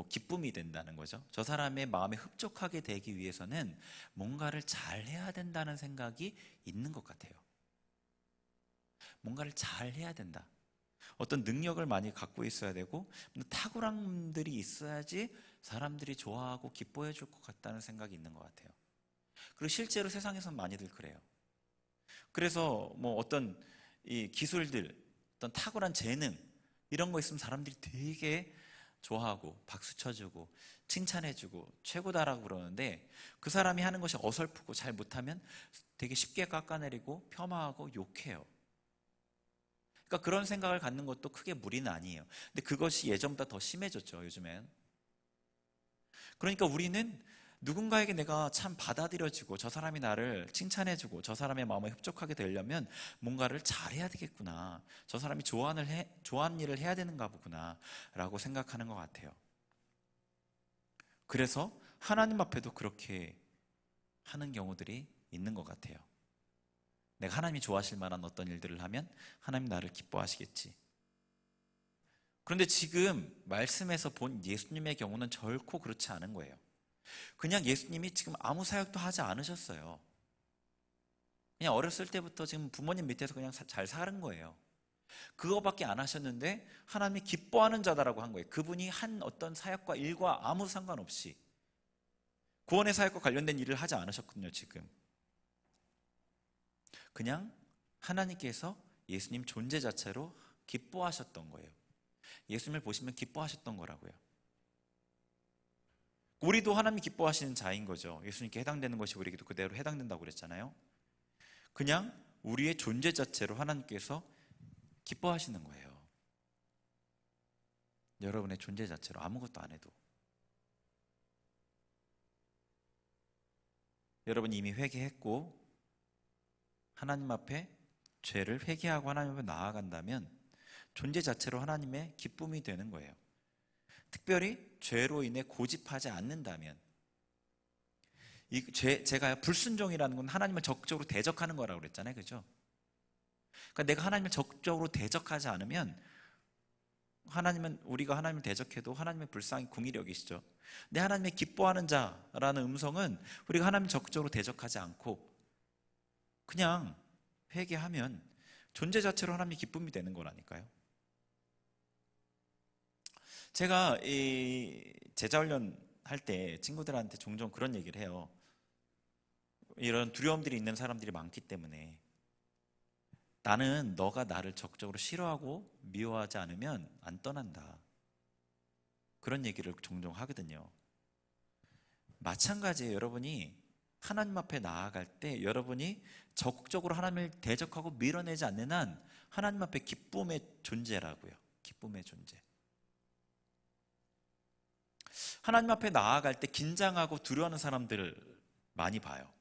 기쁨이 된다는 거죠. 저 사람의 마음에 흡족하게 되기 위해서는 뭔가를 잘 해야 된다는 생각이 있는 것 같아요. 뭔가를 잘 해야 된다. 어떤 능력을 많이 갖고 있어야 되고 탁월함들이 있어야지 사람들이 좋아하고 기뻐해 줄 것 같다는 생각이 있는 것 같아요. 그리고 실제로 세상에서는 많이들 그래요. 그래서 뭐 어떤 이 기술들, 어떤 탁월한 재능 이런 거 있으면 사람들이 되게 좋아하고 박수 쳐주고 칭찬해주고 최고다라고 그러는데, 그 사람이 하는 것이 어설프고 잘 못하면 되게 쉽게 깎아내리고 폄하하고 욕해요. 그러니까 그런 생각을 갖는 것도 크게 무리는 아니에요. 근데 그것이 예전보다 더 심해졌죠, 요즘엔. 그러니까 우리는 누군가에게 내가 참 받아들여지고 저 사람이 나를 칭찬해주고 저 사람의 마음에 흡족하게 되려면 뭔가를 잘해야 되겠구나, 저 사람이 좋아하는 일을 해야 되는가 보구나 라고 생각하는 것 같아요. 그래서 하나님 앞에도 그렇게 하는 경우들이 있는 것 같아요. 내가 하나님이 좋아하실 만한 어떤 일들을 하면 하나님 나를 기뻐하시겠지. 그런데 지금 말씀에서 본 예수님의 경우는 결코 그렇지 않은 거예요. 그냥 예수님이 지금 아무 사역도 하지 않으셨어요. 그냥 어렸을 때부터 지금 부모님 밑에서 그냥 잘 사는 거예요. 그거밖에 안 하셨는데 하나님이 기뻐하는 자다라고 한 거예요. 그분이 한 어떤 사역과 일과 아무 상관없이 구원의 사역과 관련된 일을 하지 않으셨거든요, 지금. 그냥 하나님께서 예수님 존재 자체로 기뻐하셨던 거예요. 예수님을 보시면 기뻐하셨던 거라고요. 우리도 하나님이 기뻐하시는 자인 거죠. 예수님께 해당되는 것이 우리에게도 그대로 해당된다고 그랬잖아요. 그냥 우리의 존재 자체로 하나님께서 기뻐하시는 거예요. 여러분의 존재 자체로 아무것도 안 해도. 여러분이 이미 회개했고 하나님 앞에 죄를 회개하고 하나님 앞에 나아간다면 존재 자체로 하나님의 기쁨이 되는 거예요. 특별히 죄로 인해 고집하지 않는다면, 제가 불순종이라는 건 하나님을 적극적으로 대적하는 거라고 그랬잖아요, 그죠? 그러니까 내가 하나님을 적극적으로 대적하지 않으면 우리가 하나님을 대적해도 하나님의 불쌍히 궁히 여기시죠. 근데 하나님의 기뻐하는 자라는 음성은 우리가 하나님을 적극적으로 대적하지 않고 그냥 회개하면 존재 자체로 하나님의 기쁨이 되는 거라니까요. 제가 이 제자훈련 할 때 친구들한테 종종 그런 얘기를 해요. 이런 두려움들이 있는 사람들이 많기 때문에 나는 너가 나를 적극적으로 싫어하고 미워하지 않으면 안 떠난다, 그런 얘기를 종종 하거든요. 마찬가지예요. 여러분이 하나님 앞에 나아갈 때 여러분이 적극적으로 하나님을 대적하고 밀어내지 않는 한 하나님 앞에 기쁨의 존재라고요. 기쁨의 존재. 하나님 앞에 나아갈 때 긴장하고 두려워하는 사람들 많이 봐요.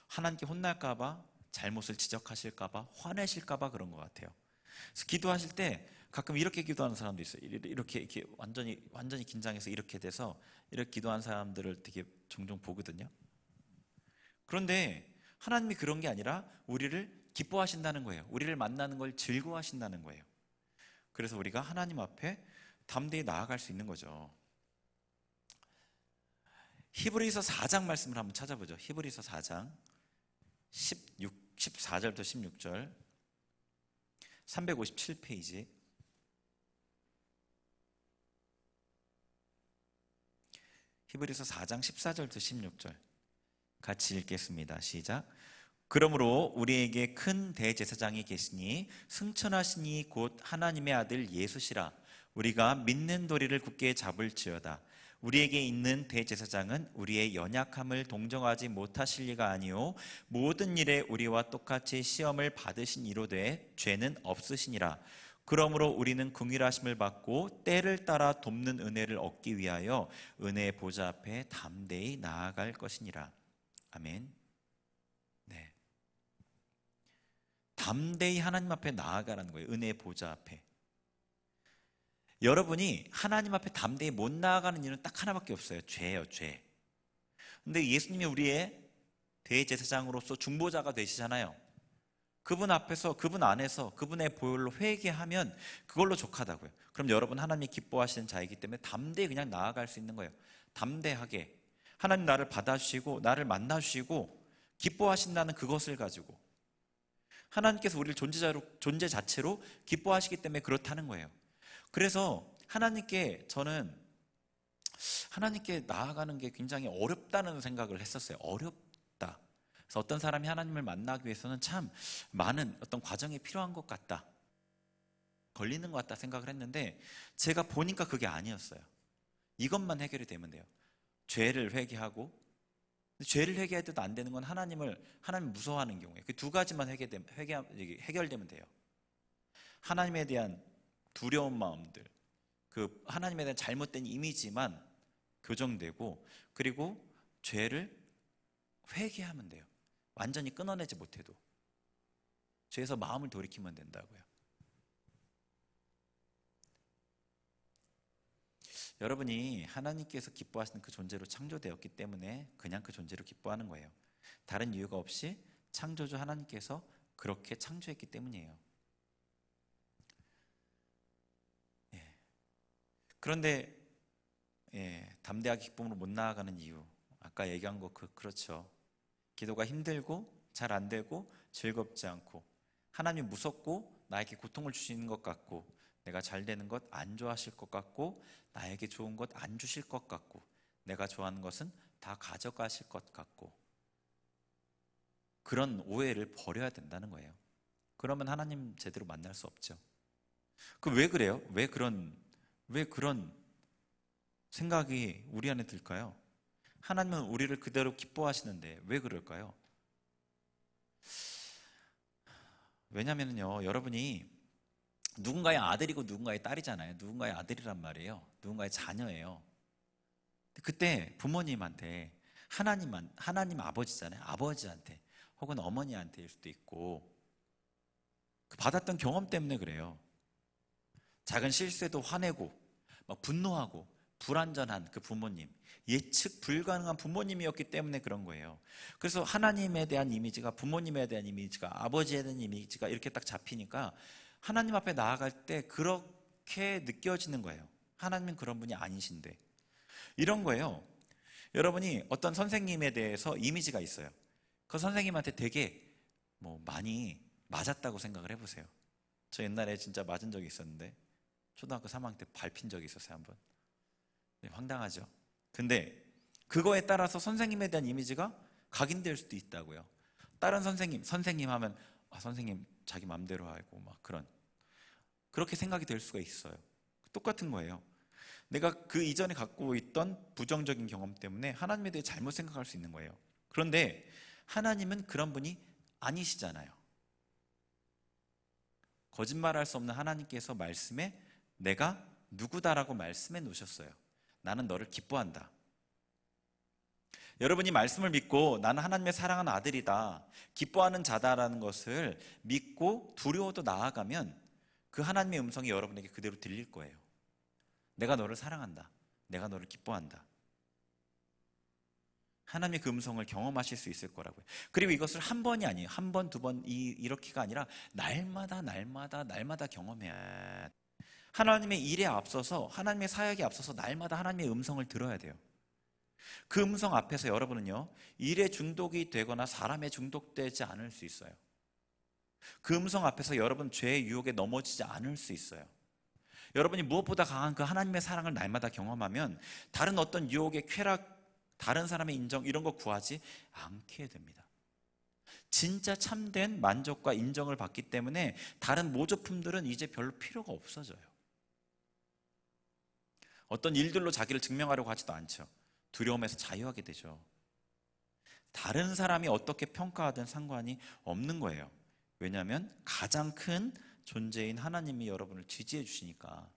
하나님께 혼날까봐, 잘못을 지적하실까봐, 화내실까봐 그런 것 같아요. 그래서 기도하실 때 가끔 이렇게 기도하는 사람도 있어요. 이렇게 완전히 긴장해서 이렇게 돼서 이렇게 기도하는 사람들을 되게 종종 보거든요. 그런데 하나님이 그런 게 아니라 우리를 기뻐하신다는 거예요. 우리를 만나는 걸 즐거워하신다는 거예요. 그래서 우리가 하나님 앞에 담대히 나아갈 수 있는 거죠. 히브리서 4장 말씀을 한번 찾아보죠. 히브리서 4장 14절부터 16절 357페이지. 히브리서 4장 14절부터 16절 같이 읽겠습니다. 시작. 그러므로 우리에게 큰 대제사장이 계시니 승천하시니 곧 하나님의 아들 예수시라. 우리가 믿는 도리를 굳게 잡을지어다. 우리에게 있는 대제사장은 우리의 연약함을 동정하지 못하실 리가 아니요 모든 일에 우리와 똑같이 시험을 받으신 이로되 죄는 없으시니라. 그러므로 우리는 긍휼하심을 받고 때를 따라 돕는 은혜를 얻기 위하여 은혜의 보좌 앞에 담대히 나아갈 것이니라. 아멘. 네. 담대히 하나님 앞에 나아가라는 거예요. 은혜의 보좌 앞에. 여러분이 하나님 앞에 담대히 못 나아가는 이유는 딱 하나밖에 없어요. 죄예요, 죄. 근데 예수님이 우리의 대제사장으로서 중보자가 되시잖아요. 그분 앞에서, 그분 안에서, 그분의 보혈로 회개하면 그걸로 족하다고요. 그럼 여러분 하나님이 기뻐하시는 자이기 때문에 담대히 그냥 나아갈 수 있는 거예요. 담대하게. 하나님 나를 받아주시고 나를 만나주시고 기뻐하신다는 그것을 가지고 하나님께서 우리를 존재 자체로 기뻐하시기 때문에 그렇다는 거예요. 그래서 하나님께 나아가는 게 굉장히 어렵다는 생각을 했었어요. 그래서 어떤 사람이 하나님을 만나기 위해서는 참 많은 어떤 과정이 필요한 것 같다, 걸리는 것 같다 생각을 했는데, 제가 보니까 그게 아니었어요. 이것만 해결이 되면 돼요. 죄를 회개하고, 죄를 회개해도 안 되는 건 하나님 무서워하는 경우에 그 두 가지만 해결되면 돼요. 하나님에 대한 두려운 마음들, 그 하나님에 대한 잘못된 이미지만 교정되고, 그리고 죄를 회개하면 돼요. 완전히 끊어내지 못해도 죄에서 마음을 돌이키면 된다고요. 여러분이 하나님께서 기뻐하시는 그 존재로 창조되었기 때문에 그냥 그 존재로 기뻐하는 거예요. 다른 이유가 없이 창조주 하나님께서 그렇게 창조했기 때문이에요. 예. 그런데 담대하게 기쁨으로 못 나아가는 이유, 아까 얘기한 거 그렇죠. 기도가 힘들고 잘 안 되고 즐겁지 않고, 하나님이 무섭고 나에게 고통을 주시는 것 같고, 내가 잘 되는 것 안 좋아하실 것 같고, 나에게 좋은 것 안 주실 것 같고, 내가 좋아하는 것은 다 가져가실 것 같고, 그런 오해를 버려야 된다는 거예요. 그러면 하나님 제대로 만날 수 없죠. 왜 그래요? 왜 그런 생각이 우리 안에 들까요? 하나님은 우리를 그대로 기뻐하시는데 왜 그럴까요? 왜냐면요, 여러분이 누군가의 아들이고 누군가의 딸이잖아요. 누군가의 아들이란 말이에요. 누군가의 자녀예요. 그때 부모님한테, 하나님 아버지잖아요. 아버지한테 혹은 어머니한테일 수도 있고, 그 받았던 경험 때문에 그래요. 작은 실수에도 화내고 막 분노하고 불완전한 그 부모님, 예측 불가능한 부모님이었기 때문에 그런 거예요. 그래서 하나님에 대한 이미지가, 부모님에 대한 이미지가, 아버지에 대한 이미지가 이렇게 딱 잡히니까 하나님 앞에 나아갈 때 그렇게 느껴지는 거예요. 하나님은 그런 분이 아니신데. 이런 거예요. 여러분이 어떤 선생님에 대해서 이미지가 있어요. 그 선생님한테 되게 많이 맞았다고 생각을 해보세요. 저 옛날에 진짜 맞은 적이 있었는데, 초등학교 3학년 때 밟힌 적이 있었어요, 한번. 황당하죠. 근데 그거에 따라서 선생님에 대한 이미지가 각인될 수도 있다고요. 다른 선생님 하면 선생님 자기 맘대로 하고 막 그렇게 생각이 될 수가 있어요. 똑같은 거예요. 내가 그 이전에 갖고 있던 부정적인 경험 때문에 하나님에 대해 잘못 생각할 수 있는 거예요. 그런데 하나님은 그런 분이 아니시잖아요. 거짓말할 수 없는 하나님께서 말씀에 내가 누구다라고 말씀해 놓으셨어요. 나는 너를 기뻐한다. 여러분이 말씀을 믿고 나는 하나님의 사랑하는 아들이다, 기뻐하는 자다라는 것을 믿고 두려워도 나아가면 그 하나님의 음성이 여러분에게 그대로 들릴 거예요. 내가 너를 사랑한다. 내가 너를 기뻐한다. 하나님의 그 음성을 경험하실 수 있을 거라고요. 그리고 이것을 한 번이 아니에요. 한 번, 두 번 이렇게가 아니라 날마다 경험해야 해요. 하나님의 일에 앞서서, 하나님의 사역에 앞서서 날마다 하나님의 음성을 들어야 돼요. 그 음성 앞에서 여러분은요, 일에 중독이 되거나 사람에 중독되지 않을 수 있어요. 그 음성 앞에서 여러분 죄의 유혹에 넘어지지 않을 수 있어요. 여러분이 무엇보다 강한 그 하나님의 사랑을 날마다 경험하면 다른 어떤 유혹의 쾌락, 다른 사람의 인정 이런 거 구하지 않게 됩니다. 진짜 참된 만족과 인정을 받기 때문에 다른 모조품들은 이제 별로 필요가 없어져요. 어떤 일들로 자기를 증명하려고 하지도 않죠. 두려움에서 자유하게 되죠. 다른 사람이 어떻게 평가하든 상관이 없는 거예요. 왜냐하면 가장 큰 존재인 하나님이 여러분을 지지해 주시니까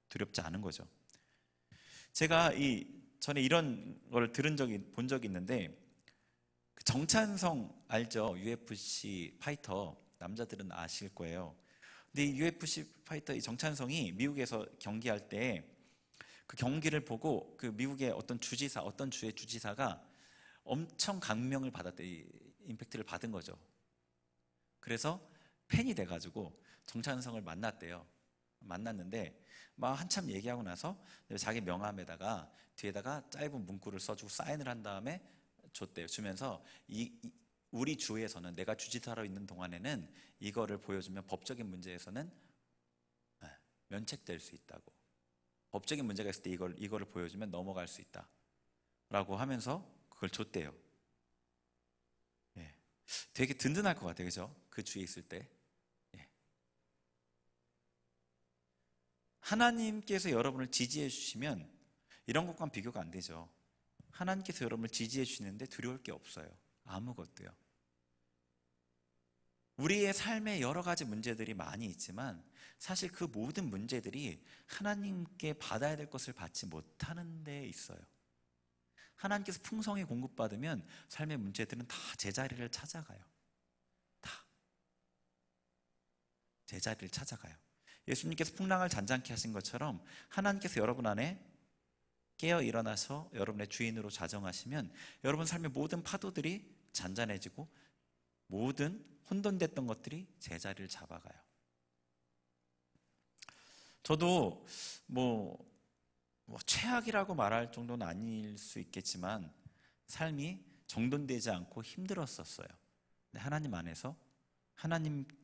두렵지 않은 거죠. 제가 전에 이런 걸 본 적이 있는데, 정찬성 알죠? UFC 파이터, 남자들은 아실 거예요. 근데 이 UFC 파이터 이 정찬성이 미국에서 경기할 때 그 경기를 보고 그 미국의 어떤 주의 주지사가 엄청 감명을 받았대. 임팩트를 받은 거죠. 그래서 팬이 돼가지고 정찬성을 만났대요. 만났는데 막 한참 얘기하고 나서 자기 명함에다가 뒤에다가 짧은 문구를 써주고 사인을 한 다음에 줬대요. 주면서 우리 주에서는, 내가 주지사로 있는 동안에는 이거를 보여주면 법적인 문제에서는 면책될 수 있다고. 법적인 문제가 있을 때 이거를 보여주면 넘어갈 수 있다 라고 하면서 그걸 줬대요. 예. 되게 든든할 것 같아요. 그죠? 그 주위에 있을 때. 예. 하나님께서 여러분을 지지해 주시면 이런 것과는 비교가 안 되죠. 하나님께서 여러분을 지지해 주시는데 두려울 게 없어요. 아무것도요. 우리의 삶에 여러 가지 문제들이 많이 있지만 사실 그 모든 문제들이 하나님께 받아야 될 것을 받지 못하는 데 있어요. 하나님께서 풍성히 공급받으면 삶의 문제들은 다 제자리를 찾아가요. 다 제자리를 찾아가요. 예수님께서 풍랑을 잔잔케 하신 것처럼 하나님께서 여러분 안에 깨어 일어나서 여러분의 주인으로 자정하시면 여러분 삶의 모든 파도들이 잔잔해지고 모든 혼돈됐던 것들이 제자리를 잡아가요. 저도 최악이라고 말할 정도는 아닐 수 있겠지만 삶이 정돈되지 않고 힘들었었어요. 근데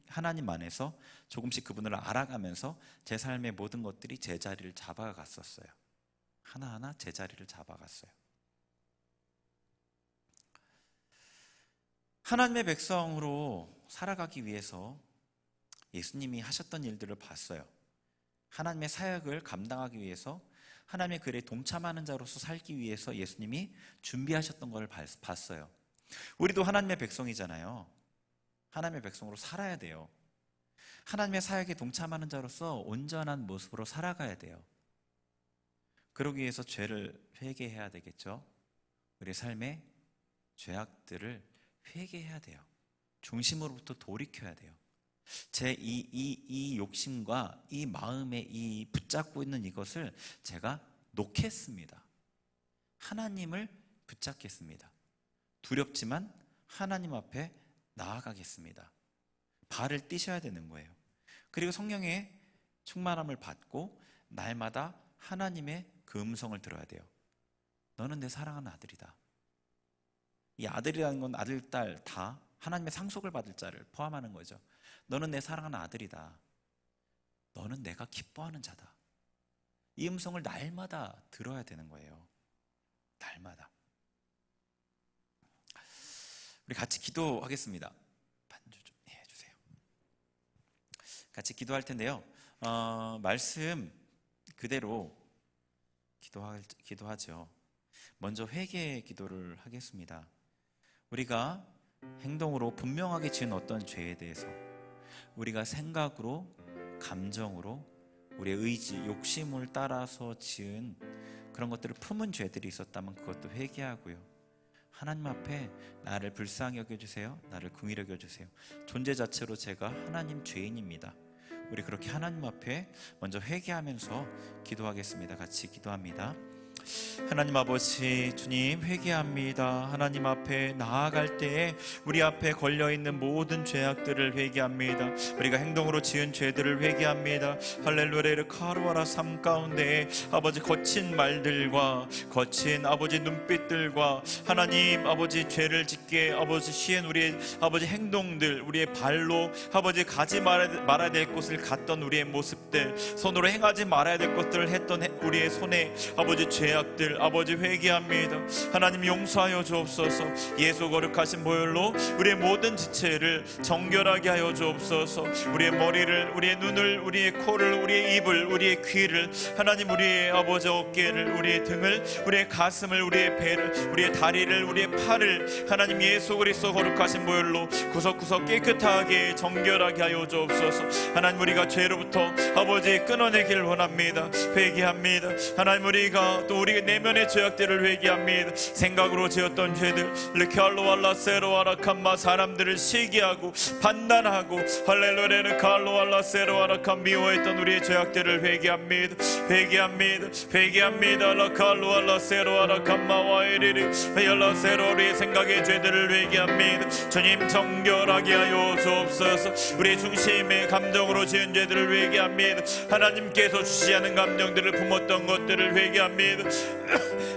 하나님 안에서 조금씩 그분을 알아가면서 제 삶의 모든 것들이 제자리를 잡아갔었어요. 하나하나 제자리를 잡아갔어요. 하나님의 백성으로 살아가기 위해서 예수님이 하셨던 일들을 봤어요. 하나님의 사역을 감당하기 위해서 하나님의 글에 동참하는 자로서 살기 위해서 예수님이 준비하셨던 걸 봤어요. 우리도 하나님의 백성이잖아요. 하나님의 백성으로 살아야 돼요. 하나님의 사역에 동참하는 자로서 온전한 모습으로 살아가야 돼요. 그러기 위해서 죄를 회개해야 되겠죠. 우리 삶의 죄악들을 회개해야 돼요. 중심으로부터 돌이켜야 돼요. 제 이 욕심과 이 마음에 이 붙잡고 있는 이것을 제가 놓겠습니다. 하나님을 붙잡겠습니다. 두렵지만 하나님 앞에 나아가겠습니다. 발을 떼셔야 되는 거예요. 그리고 성령의 충만함을 받고 날마다 하나님의 그 음성을 들어야 돼요. 너는 내 사랑하는 아들이다. 이 아들이라는 건 아들, 딸 다 하나님의 상속을 받을 자를 포함하는 거죠. 너는 내 사랑하는 아들이다. 너는 내가 기뻐하는 자다. 이 음성을 날마다 들어야 되는 거예요. 날마다. 우리 같이 기도하겠습니다. 반주 좀 해주세요. 같이 기도할 텐데요. 말씀 그대로 기도하죠. 먼저 회개 기도를 하겠습니다. 우리가 행동으로 분명하게 지은 어떤 죄에 대해서 우리가 생각으로, 감정으로, 우리의 의지, 욕심을 따라서 지은 그런 것들을 품은 죄들이 있었다면 그것도 회개하고요. 하나님 앞에 나를 불쌍히 여겨주세요. 나를 긍휼히 여겨주세요. 존재 자체로 제가 하나님 죄인입니다. 우리 그렇게 하나님 앞에 먼저 회개하면서 기도하겠습니다. 같이 기도합니다. 하나님 아버지, 주님 회개합니다. 하나님 앞에 나아갈 때에 우리 앞에 걸려있는 모든 죄악들을 회개합니다. 우리가 행동으로 지은 죄들을 회개합니다. 할렐루야. 카루아라 삶 가운데 아버지 거친 말들과 거친 아버지 눈빛들과 하나님 아버지 죄를 짓게 아버지 시엔 우리의 아버지 행동들, 우리의 발로 아버지 가지 말아야 될 곳을 갔던 우리의 모습들, 손으로 행하지 말아야 될 것들을 했던 우리의 손에 아버지 죄악들 아버지 회개합니다. 하나님 용서하여 주옵소서. 예수 거룩하신 보혈로 우리의 모든 지체를 정결하게 하여 주옵소서. 우리의 머리를, 우리의 눈을, 우리의 코를, 우리의 입을, 우리의 귀를, 하나님 우리의 아버지 어깨를, 우리의 등을, 우리의 가슴을, 우리의 배를, 우리의 다리를, 우리의 팔을 하나님 예수 그리스도 거룩하신 보혈로 구석구석 깨끗하게 정결하게 하여 주옵소서. 하나님 우리가 죄로부터 아버지 끊어내기를 원합니다. 회개합니다. 하나님 우리가 또 우리의 내면의 죄악들을 회개합니다. 생각으로 지었던 죄들, 르칼로알라 세로아라칸마 사람들을 시기하고 판단하고 할렐루야 칼로알라 세로아라칸 미워했던 우리의 죄악들을 회개합니다. 회개합니다. 회개합니다. 라칼로알라 세로아라칸마 와이리리 열라 세로 우리의 생각의 죄들을 회개합니다. 주님 정결하게 하여 주옵소서. 우리의 중심의 감정으로 지은 죄들을 회개합니다. 하나님께서 주시지 않은 감정들을 품었던 것들을 회개합니다.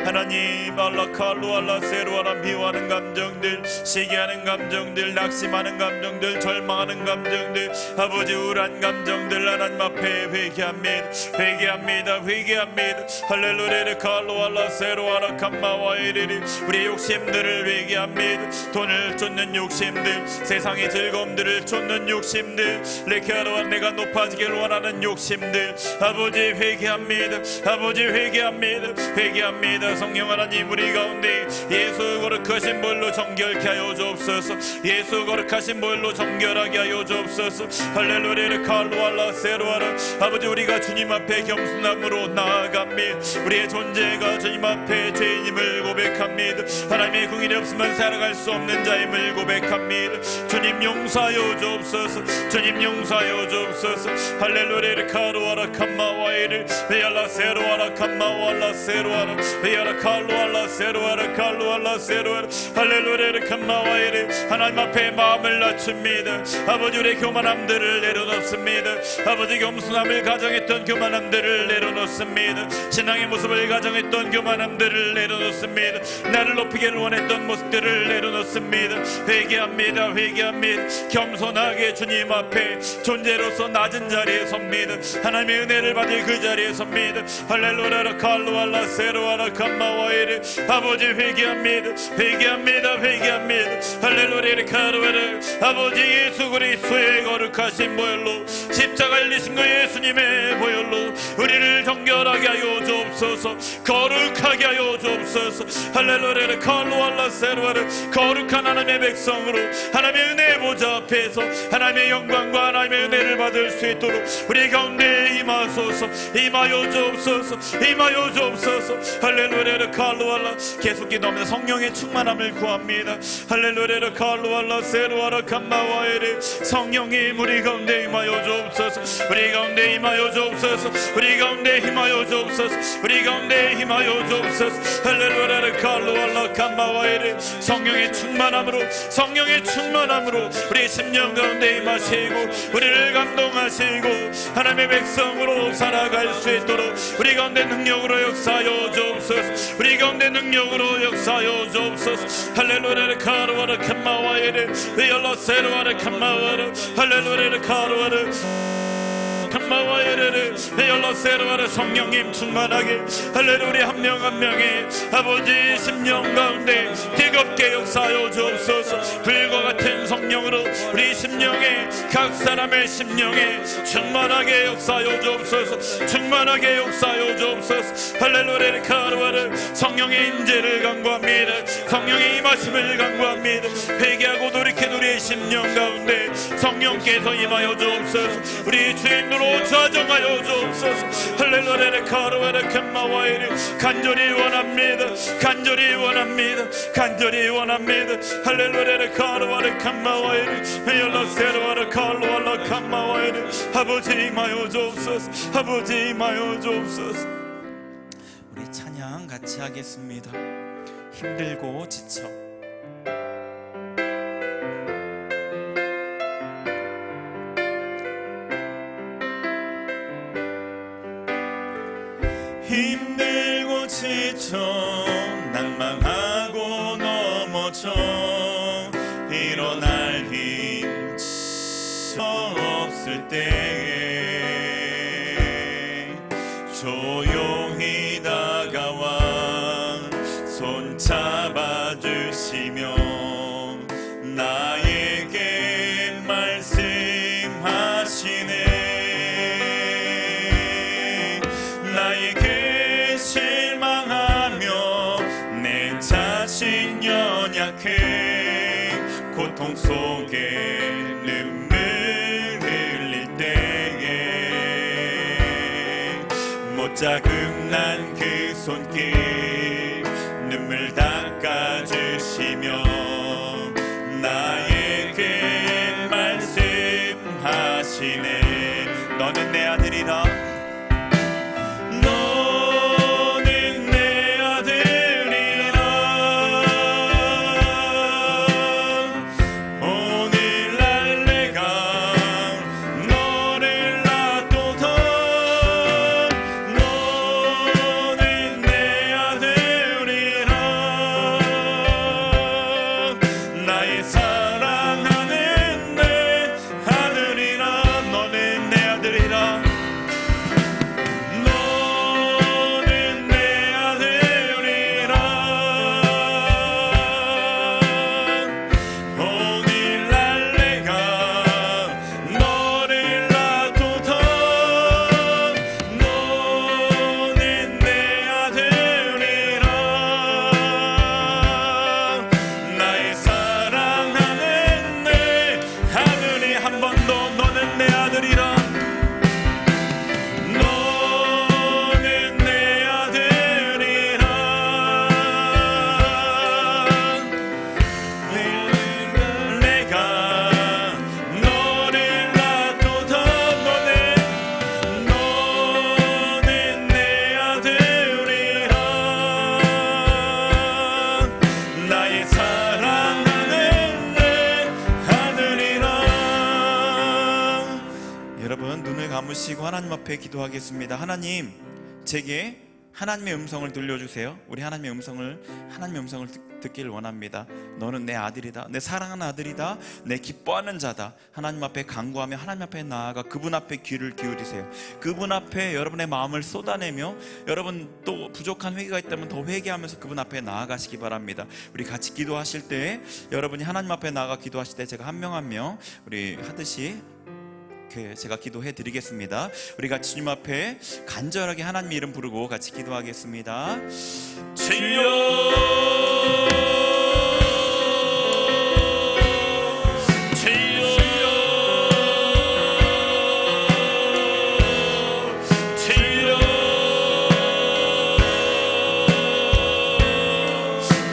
하나님 알라칼로 알라세로아라 미워하는 감정들, 시기하는 감정들, 낙심하는 감정들, 절망하는 감정들, 아버지 우울한 감정들 하나님 앞에 회개합니다. 회개합니다. 회개합니다. 할렐루야 칼로 알라세로아라 캄마와이리리 우리의 욕심들을 회개합니다. 돈을 쫓는 욕심들, 세상의 즐거움들을 쫓는 욕심들, 레케아로와 내가 높아지길 원하는 욕심들 아버지 회개합니다. 아버지 회개합니다. 회개합니다. 성령 하나님 우리 가운데 예수 거룩하신 벌로 정결케 하여 주옵소서. 예수 거룩하신 벌로 정결하게 하여 주옵소서. 할렐루야 칼로 알라세로아라 아버지 우리가 주님 앞에 겸손함으로 나아갑니다. 우리의 존재가 주님 앞에 죄인임을 고백합니다. 하나님의 궁일이 없으면 살아갈 수 없는 자임을 고백합니다. 주님 용서하여 주옵소서. 주님 용서하여 주옵소서. 할렐루야 카루아라 캄마와이를 베알라세로아라 캄마와라세로아라 베알라 칼로알라세로아라 칼로알라세로아라 할렐루야 캄마와이를 하나님 앞에 마음을 낮춥니다. 아버지 우리의 교만함들을 내려놓습니다. 아버지 겸손함을 가정했던 교만함들을 내려놓습니다. 신앙의 모습을 가정했던 교만함들을 내려놓습니다. 나를 높이기를 원했던 모습들을 내려놓습니다. 회개합니다. 회개합니다. 겸손하게 주님 앞에 존재로서 낮은 자리에 섭니다. 하나님의 은혜를 받을 그 자리에 섭니다. 할렐루야 칼로알라세로아라 캄마와이를 아버지 회개합니다. 회개합니다. 회개합니다. 할렐루야 카르와르 아버지 예수 그리스도의 거룩하신 보혈로 십자가 흘리신 그 예수님의 보혈로 우리를 정결하게 하여 주옵소서. 거룩하게 하여 주옵소서. 할렐루야 칼로알라세로아르 거룩한 하나님의 백성으로 하나님의 은혜의 보좌 앞에서 하나님의 영광과 하나님의 은혜를 받을 수 있도록 우리 가운데 임하소서. 임하여 주옵소서. 임하여 주옵소서. 할렐루야 칼로알라 계속 기도하면서 성령의 충만함을 구합니다. 할렐루야 칼로알라세로아라 캄마와에레 성령이 우리 가운데 임하여 주옵소서. 우리 가운데 임하여 주옵소서. 우리 가운데 임하여 주옵소서. 우리 가운데 임하여 주옵소서. 할렐루야 칼로알라 캄마와에레 성령의 충만함으로 성령의 충만함으로 우리 심령 가운데 임하시고 우리를 감동하시고 하나님의 백성으로 살아갈 수 있도록 우리 가운데 능력으로 역사하여 주옵소서. 우리 가운데 능력으로 역사하여 주옵소서. 할렐루야 카르와르 캄마와에레 베알라세로아르 캄마와르 할렐루야 카르와르 캄마와에레르 베알라세로아르 성령님 충만하게 할렐루야 한 명 한 명의 아버지 심령 가운데 뜨겁게 역사하여 주옵소서. 불과 같은 성령으로 우리 심령에 각 사람의 심령에 충만하게 역사하여 주옵소서. 충만하게 역사하여 주옵소서. 할렐루야 카르와르 성령의 임재를 간구합니다. 성령의 임하심을 간구합니다. 회개하고 돌이킨 우리의 심령 가운데 성령께서 임하여 주옵소서. 우리 주인으로 좌정하여 주옵소서. 할렐루야 카르와르 캄마와이르 간절히 원합니다. 간절히 원합니다. 간절히 원합니다. 할렐루야 카르와르 캄마와이르 베알라세로아르 칼로알라 캄마와이르 아버지 임하여 주옵소서. 아버지 임하여 주옵소서. 우리 찬양 같이 하겠습니다. 힘들고 지쳐 힘들고 지쳐 낭망하고 넘어져 일어날 힘 없을 때에 조용히 다가와 손 잡아주시며 나에게 말씀하시네. 나에게 실망하며 내 자신 연약해 고통 속에 눈물 흘릴 때에 못 자국난 그 손길 눈물 닦아주시며 나에게 말씀하시네. 너는 내 아들이라. 너는 내 아들이라. 오늘날 내가 너를 놔도다. 너는 내 보시고 하나님 앞에 기도하겠습니다. 하나님, 제게 하나님의 음성을 들려주세요. 우리 하나님의 음성을 듣기를 원합니다. 너는 내 아들이다, 내 사랑하는 아들이다, 내 기뻐하는 자다. 하나님 앞에 간구하며 하나님 앞에 나아가 그분 앞에 귀를 기울이세요. 그분 앞에 여러분의 마음을 쏟아내며, 여러분 또 부족한 회개가 있다면 더 회개하면서 그분 앞에 나아가시기 바랍니다. 우리 같이 기도하실 때, 여러분이 하나님 앞에 나아가 기도하실 때 제가 한 명 한 명 우리 하듯이 제가 기도해 드리겠습니다. 우리 같이 주님 앞에 간절하게 하나님 이름 부르고 같이 기도하겠습니다. 주여, 주여, 주여,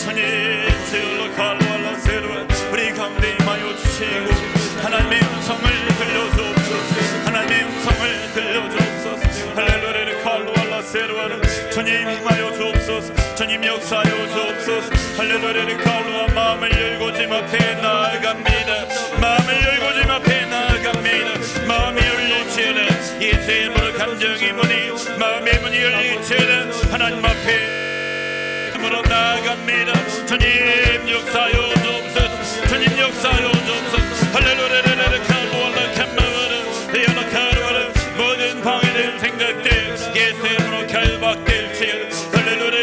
주님, 주여 갈로알라 세루아 우리 가운데 임하여 주시고 하나님의 음성을 들려주옵소서. 하나님의 음성을 들려주옵소서. 할렐루야 칼로알라 세루아는 주님 임하여 주옵소서. 주님 역사하여 주옵소서. 할렐루야 칼로아 마음을 열고 주님 앞에 나아갑니다. 마음을 열고 주님 앞에 나아갑니다. 마음이 열리치는 예수의 이름으로 감정의 문이, 마음의 문이 열리치는 하나님 앞에 힘으로 나아갑니다. 주님 역사하여 주옵소서. 주님 역사하여 주옵소서. 할렐루야 칼로알라 캄마와라 야라 칼로알라 모든 방해된 생각들 예수의 이름으로 결박될지어다. 할렐루야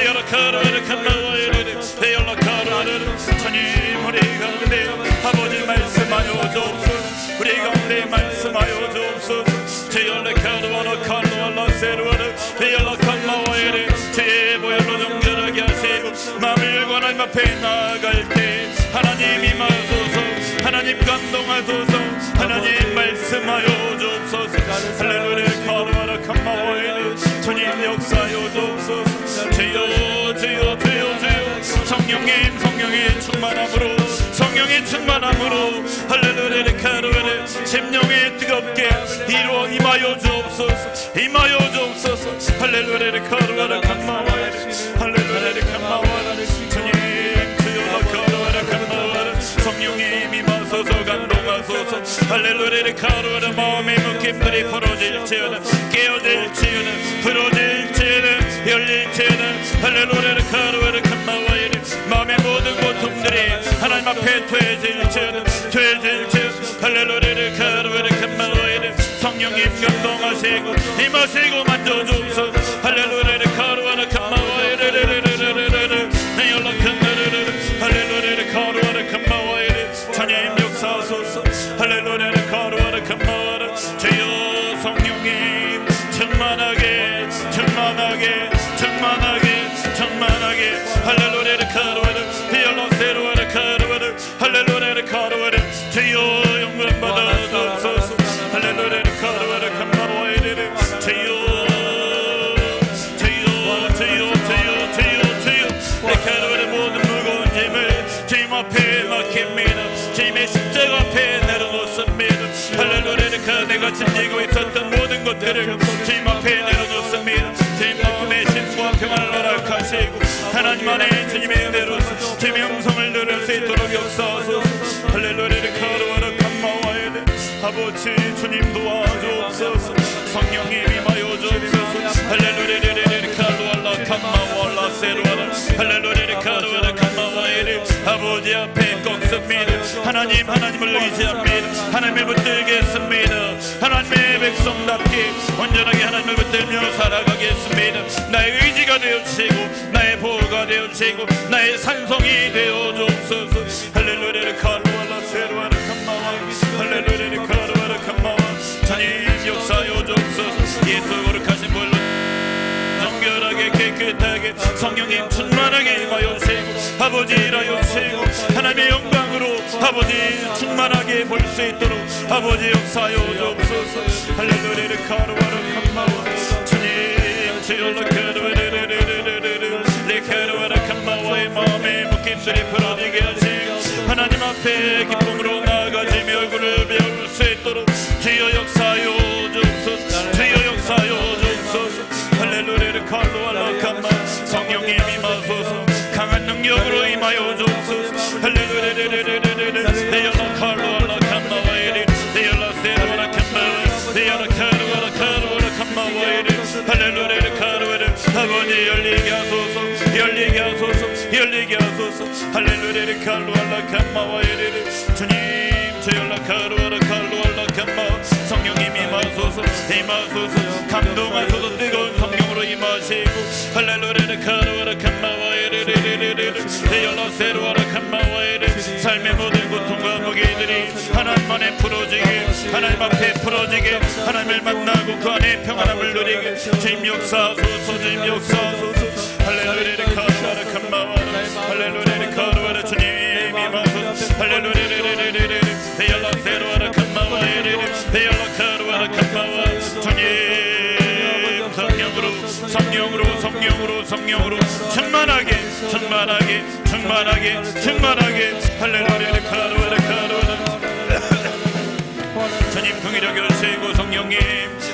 야라 칼로알라 캄마와라 야라 칼로알라 주님 우리 가운데 아버지 말씀하여 주옵소서. 우리 가운데 말씀하여 주옵소서. 제열라 칼로알라 칼로알라 세루알라 야라 캄마와라 제 보혈로 정결하게 하시고 마음을 열고 하나님 앞에 나아갈 때 하나님 임하소서. 하나님 감동하소서. 하나님 말씀하여 주옵소서. 할렐루야 카르마라 캄마와이네 주님 역사하여 주옵소서. 주여 주여 주여 주여 성령님 성령의 충만함으로 성령의 충만함으로 할렐루야 카르마라 심령에 뜨겁게 이루어 임하여 주옵소서. 임하여 주옵소서. 할렐루야 카르마라 캄마와이네 할렐루야 캄마와이네 주님 주여 카르마라 캄마와이네 성령님 임하소서. 감동하소서. 할렐루야 카르마라 마음의 묶임들이 풀어질지어다. 깨어질지어다. 풀어질지어다. 열릴지어다. 할렐루야 카르마라 캄마와이네 마음의 모든 고통들이 하나님 앞에 퇴해질지어다. 퇴해질지어다. 할렐루야 카르마라 캄마와이네 성령님 감동하시고 임하시고 만져주소서. 할렐루야 카르마라 캄마와이네 할렐루야 카르마라 캄마와이네 주님 역사하소서. 할렐루야 카르마라 캄마와라 주여 성령님 충만하게 충만하게 충만하게 충만하게 할렐루야 카르마라 비올라세루아라 카르마라 할렐루야 카르마라 주여 영광 받아 주옵소서. 할렐루야 카르마라 캄마와이네 주여 주여 주여 주여 주여 주여 내 카르마라 모든 무거운 짐을 주님 앞에 맡깁니다. 주님의 십자가 앞에 내려놓습니다. 할렐루야 내가 짐지고 있었던 모든 것들을 주님 앞에 내려놓습니다. 주님 마음에 신과 평안을 허락하시고 하나님 안에 주님의 은혜로서 주님의 음성을 들을 수 있도록 역사하소서. 할렐루야 카르마라 캄마와이네 아버지 주님 도와주옵소서. 성령님 임하여 주옵소서. 할렐루야 카르마라 캄마와라 세루아라 할렐루야 카르마라 캄마와이네 아버지 앞에 꺾습니다. 하나님을 의지합니다. 하나님을 붙들겠습니다. 하나님의 백성답게 온전하게 하나님을 붙들며 살아가겠습니다. 나의 의지가 되어주시고 나의 보호가 되어주시고 나의 산성이 되어주옵소서. 할렐루야 카르마라 세루아라 캄마와 할렐루야 카르마라 캄마와 주님 역사하여 주옵소서. 예수 거룩하신 볼로 정결하게 깨끗하게 성령님 충만하게 임하여 주시고 아버지 일하여 주시고 하나님의 영광으로 아버지 충만하게 볼 수 있도록 아버지 역사하여 주옵소서. 할렐루야 카르마라 캄마와 주님 주여 카르마라 캄마와의 마음의 묶임들이 풀어지게 하시고 하나님 앞에 기쁨으로 나아가지며 얼굴을 배울 수 있도록 주여 역사하여 주옵소서. 주여 역사하여 주옵소서. 할렐루야 칼로알라 캄마 성령님 임하소서. 강한 능력으로 임하여 주옵소서. 할렐루야 칼로알라 캄마와이리 데열라 세라라 캄마 데열라 할렐루야 카르와르 아버지 열리게 하소서 열리게 하소서 열리게 하소서 할렐루야 칼루알라 캄마와이르 주님 제열라 카르와라 칼루알라 캄마 성령님 임하소서 임하소서 감동하소서 뜨거운 성령으로 임하시고 할렐루야 카르와라 캄마와이르 제열라 세루와라 캄마와이르 삶의 모든 고통과 무게들이 하나님 안에 풀어지게 하나님 앞에 풀어지게 하나님을 만나고 그 안에 평안함을 누리게 주님 역사하소서 주님 역사하소서 할렐루야 카르와라 캄마와라 할렐루야 카르와라 주님 임하소서 할렐루야 베열라 세루와라 캄마와이르 베열라 카르와라 캄마와 주님 성령으로 성령으로 성령으로 성령으로 충만하게 충만하게 충만하게 충만하게 할렐루야 카르와라 카르와라 주님 통일하게 하시고 성령님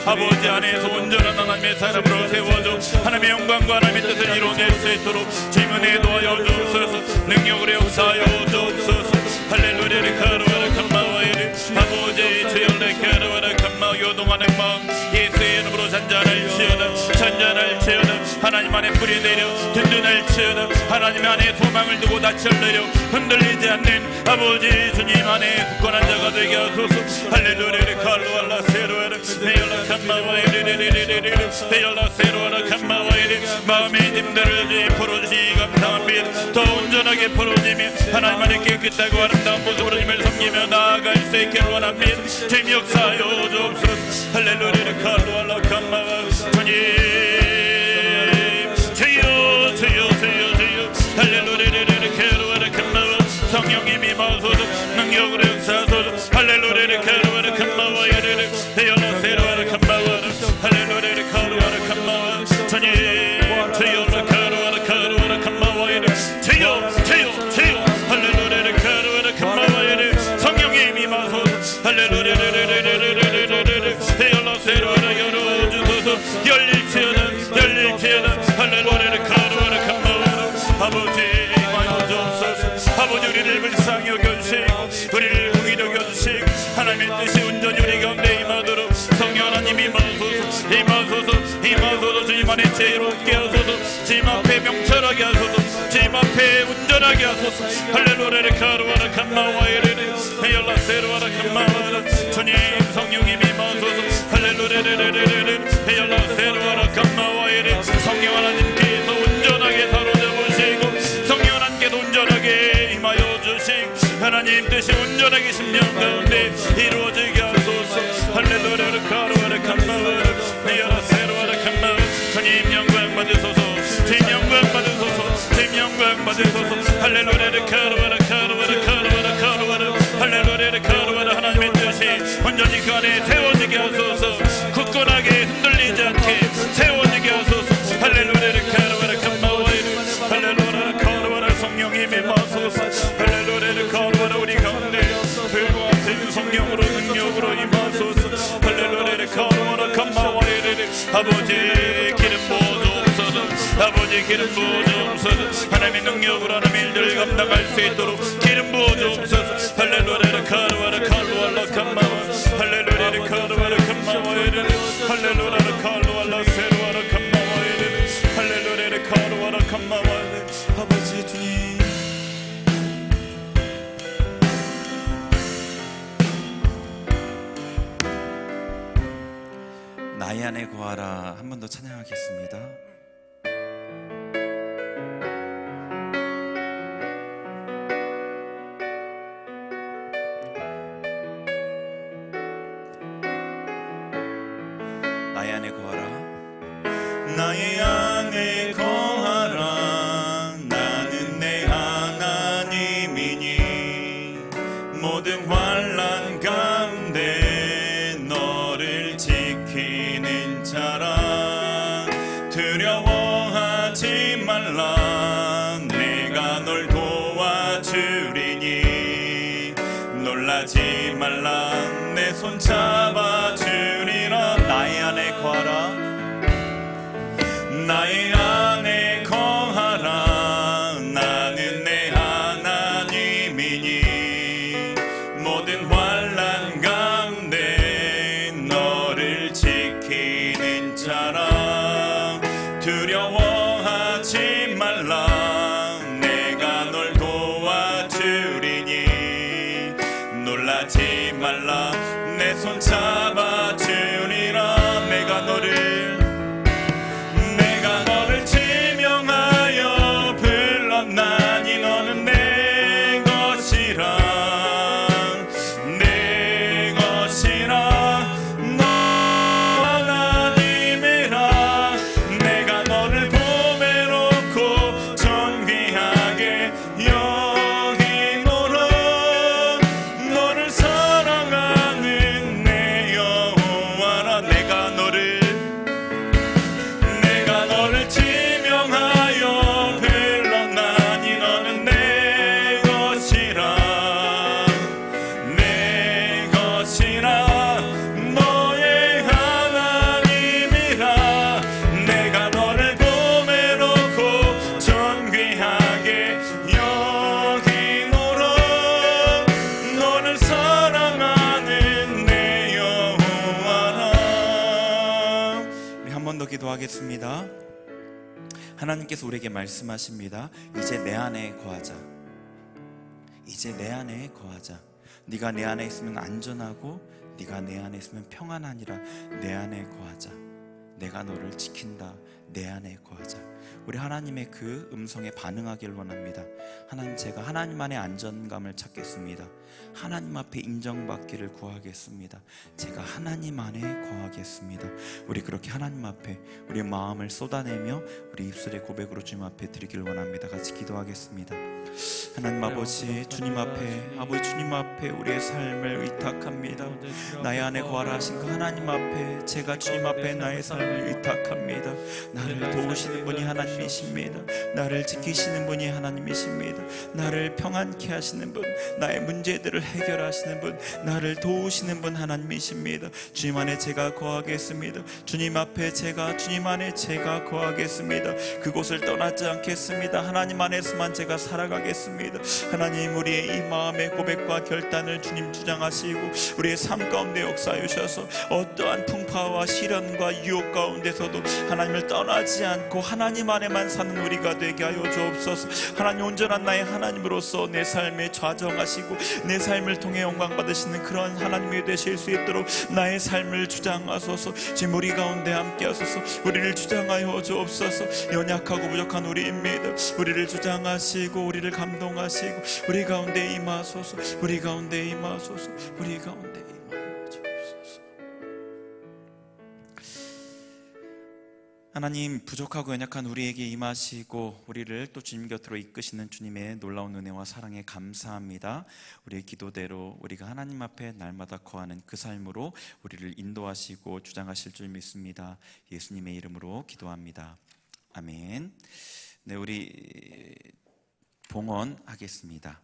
아버지 안에서 온전한 하나님의 사람으로 세워줘 하나님의 영광과 하나님의 뜻을 이루어낼 수 있도록 주님 은혜 도하여 주옵소서 능력으로 역사하여 주옵소서 할렐루야 카르와라 캄마와이르 아버지 주열레 카르와라 캄마 요동하는 마음 예수의 이름으로 잔잔할지어다 잔잔할지어다 하나님 안에 뿌리 내려 든든할지어다 하나님 안에 소망을 두고 낯을 내려 흔들리지 않는 아버지 주님 안에 굳건한 자가 되게 하소서 할렐루야 칼루알라 세루아라 베열라 캄마와이르 베열라 세루아라 캄마와이르 마음의 짐들을 풀어주시 감사합니다 더 온전하게 풀어지며 하나님 안에 깨끗하고 아름다운 모습으로 님을 섬기며 나아갈 수 있게 원합니다 주님 역사하여 주옵소서 할렐루야 칼루알라 캄마와 주님 주여 주여 주여 주여 할렐루야 카루아라 캄마와 성령님 임하소서 능력으로 역사하소서 할렐루야 카루아라 캄마와 예르르 베열라 세루아라 캄마와 할렐루야 카루아라 캄마와 주님 주여 카루아라 카루아라 캄마와 예르 주여 주여 주여 할렐루야 카루아라 캄마와 예르 성령님 임하소서 할렐루야 베열라 세루아라 열어주소서 열릴지어다 열릴지어다 할렐루야 카루아라 캄마와 아버지 임하여 주옵소서 아버지 우리를 불쌍히 여겨주시고 우리를 긍휼히 여겨주시고 하나님의 뜻이 온전히 우리 가운데 임하도록 성령 하나님 임하소서 임하소서 임하소서 주님 안에 지혜롭게 하소서 주님 앞에 명철하게 하소서 주님 앞에 온전하게 하소서 할렐루야 카루아라 캄마와이르 베열라 세루아라 캄마와라 주님 성령님 임하소서 할렐루야 베열라 세루아라 캄마와이르 성령 하나님께서 온전하게 사로잡으시고 성령 하나님께서 온전하게 임하여 주시고 하나님 뜻이 온전하게 심령 가운데 이루어지게 하소서 할렐루야 카루아라 캄마와라 베열라 세루아라 캄마와 주님 영광 받으소서 주님 영광 받으소서 주님 영광 받으소서 할렐루야 카루아라 카루아라 카루아라 카루아라 할렐루야 카루아라 하나님의 뜻이 온전히 그 안에 세워지게 하소서 굳건하게 흔들리지 않게 세워지게 하소서 할렐루야 카루아라 캄마와이르 할렐루야 카루아라 성령님 임하소서 할렐루야 카루아라 우리 가운데 불과 같은 성령으로 능력으로 임하소서 할렐루야 카루아라 캄마와이르 아버지 기름 부어주옵소서 아버지 기름 부어주옵소서 하나님의 능력으로 하나님의 일들을 감당할 수 있도록 기름 부어주옵소서 할렐루야 카루아라 칼루알라 캄마와 할렐루야 카루아라 캄마와이르 할렐루야 칼루알라 세루아라 캄마와이르 할렐루야 카루아라 캄마와이르 아버지 주님 나의 안에 거하라 한 번 더 찬양하겠습니다. 나의 안에 거하라 나의 안에 거하라 나는 내 하나님이니 모든 환난 가운데 너를 지키는 자라 두려워하지 말라 내가 널 도와주리니 놀라지 말라 내 손 잡아주리라 나의 안에 거하라 나의 안에 거하라 나는 내 하나님이니 모든 환난 가운데 너를 지키는 자라 두려워하지 말라. 내가 널 도와주리니 놀라지 말라. 내 손 잡아주리라. 내가 너를 지명하여 불렀나니 너는 내 것이라. 내 것이라. 너 하나님이라. 내가 너를 보배롭고 존귀하게 여기노라. 너를 사랑하는 내 여호와라. 내가 너를 지명하여 불렀나니 너는 내 것이라. 내 것이라. 너의 하나님이라. 내가 너를 보배롭고 존귀하게 여기노라. 너를 사랑하는 내 여호와라. 우리 한 번 더 기도하겠습니다. 하나님께서 우리에게 말씀하십니다. 이제 내 안에 거하자. 이제 내 안에 거하자. 네가 내 안에 있으면 안전하고 네가 내 안에 있으면 평안하니라. 내 안에 거하자. 내가 너를 지킨다. 내 안에 거하자. 우리 하나님의 그 음성에 반응하길 원합니다. 하나님, 제가 하나님 안에 안전감을 찾겠습니다. 하나님 앞에 인정받기를 구하겠습니다. 제가 하나님 안에 거하겠습니다. 우리 그렇게 하나님 앞에 우리의 마음을 쏟아내며 우리 입술의 고백으로 주님 앞에 드리길 원합니다. 같이 기도하겠습니다. 하나님 아버지, 주님 앞에 우리의 삶을 의탁합니다. 나의 안에 거하라 하신 그 하나님 앞에 제가 주님 앞에 나의 삶을 의탁합니다. 나를 도우시는 분이 하나님이십니다. 나를 지키시는 분이 하나님이십니다. 나를 평안케 하시는 분, 나의 문제들을 해결하시는 분, 나를 도우시는 분 하나님이십니다. 주님 안에 제가 거하겠습니다. 주님 앞에 주님 안에 제가 거하겠습니다. 그곳을 떠나지 않겠습니다. 하나님 안에서만 제가 살아가겠습니다. 하나님, 우리의 이 마음의 고백과 결단을 주님 주장하시고 우리의 삶 가운데 역사해 주셔서 어떠한 풍파와 시련과 유혹 가운데서도 하나님을 떠나지 않고 하나님 안에만 사는 우리가 되게 하여 주옵소서. 하나님, 온전한 나의 하나님으로서 내 삶에 좌정하시고 내 삶을 통해 영광 받으시는 그런 하나님이 되실 수 있도록 나의 삶을 주장하소서. 지금 우리 가운데 함께 하소서. 우리를 주장하여 주옵소서. 연약하고 부족한 우리입니다. 우리를 주장하시고 우리를 감동하시고 우리 가운데 임하소서. 우리 가운데 임하소서. 우리 가운데 임하여 주옵소서. 하나님, 부족하고 연약한 우리에게 임하시고 우리를 또 주님 곁으로 이끄시는 주님의 놀라운 은혜와 사랑에 감사합니다. 우리의 기도대로 우리가 하나님 앞에 날마다 거하는 그 삶으로 우리를 인도하시고 주장하실 줄 믿습니다. 예수님의 이름으로 기도합니다. 아멘. 네, 우리 봉헌하겠습니다.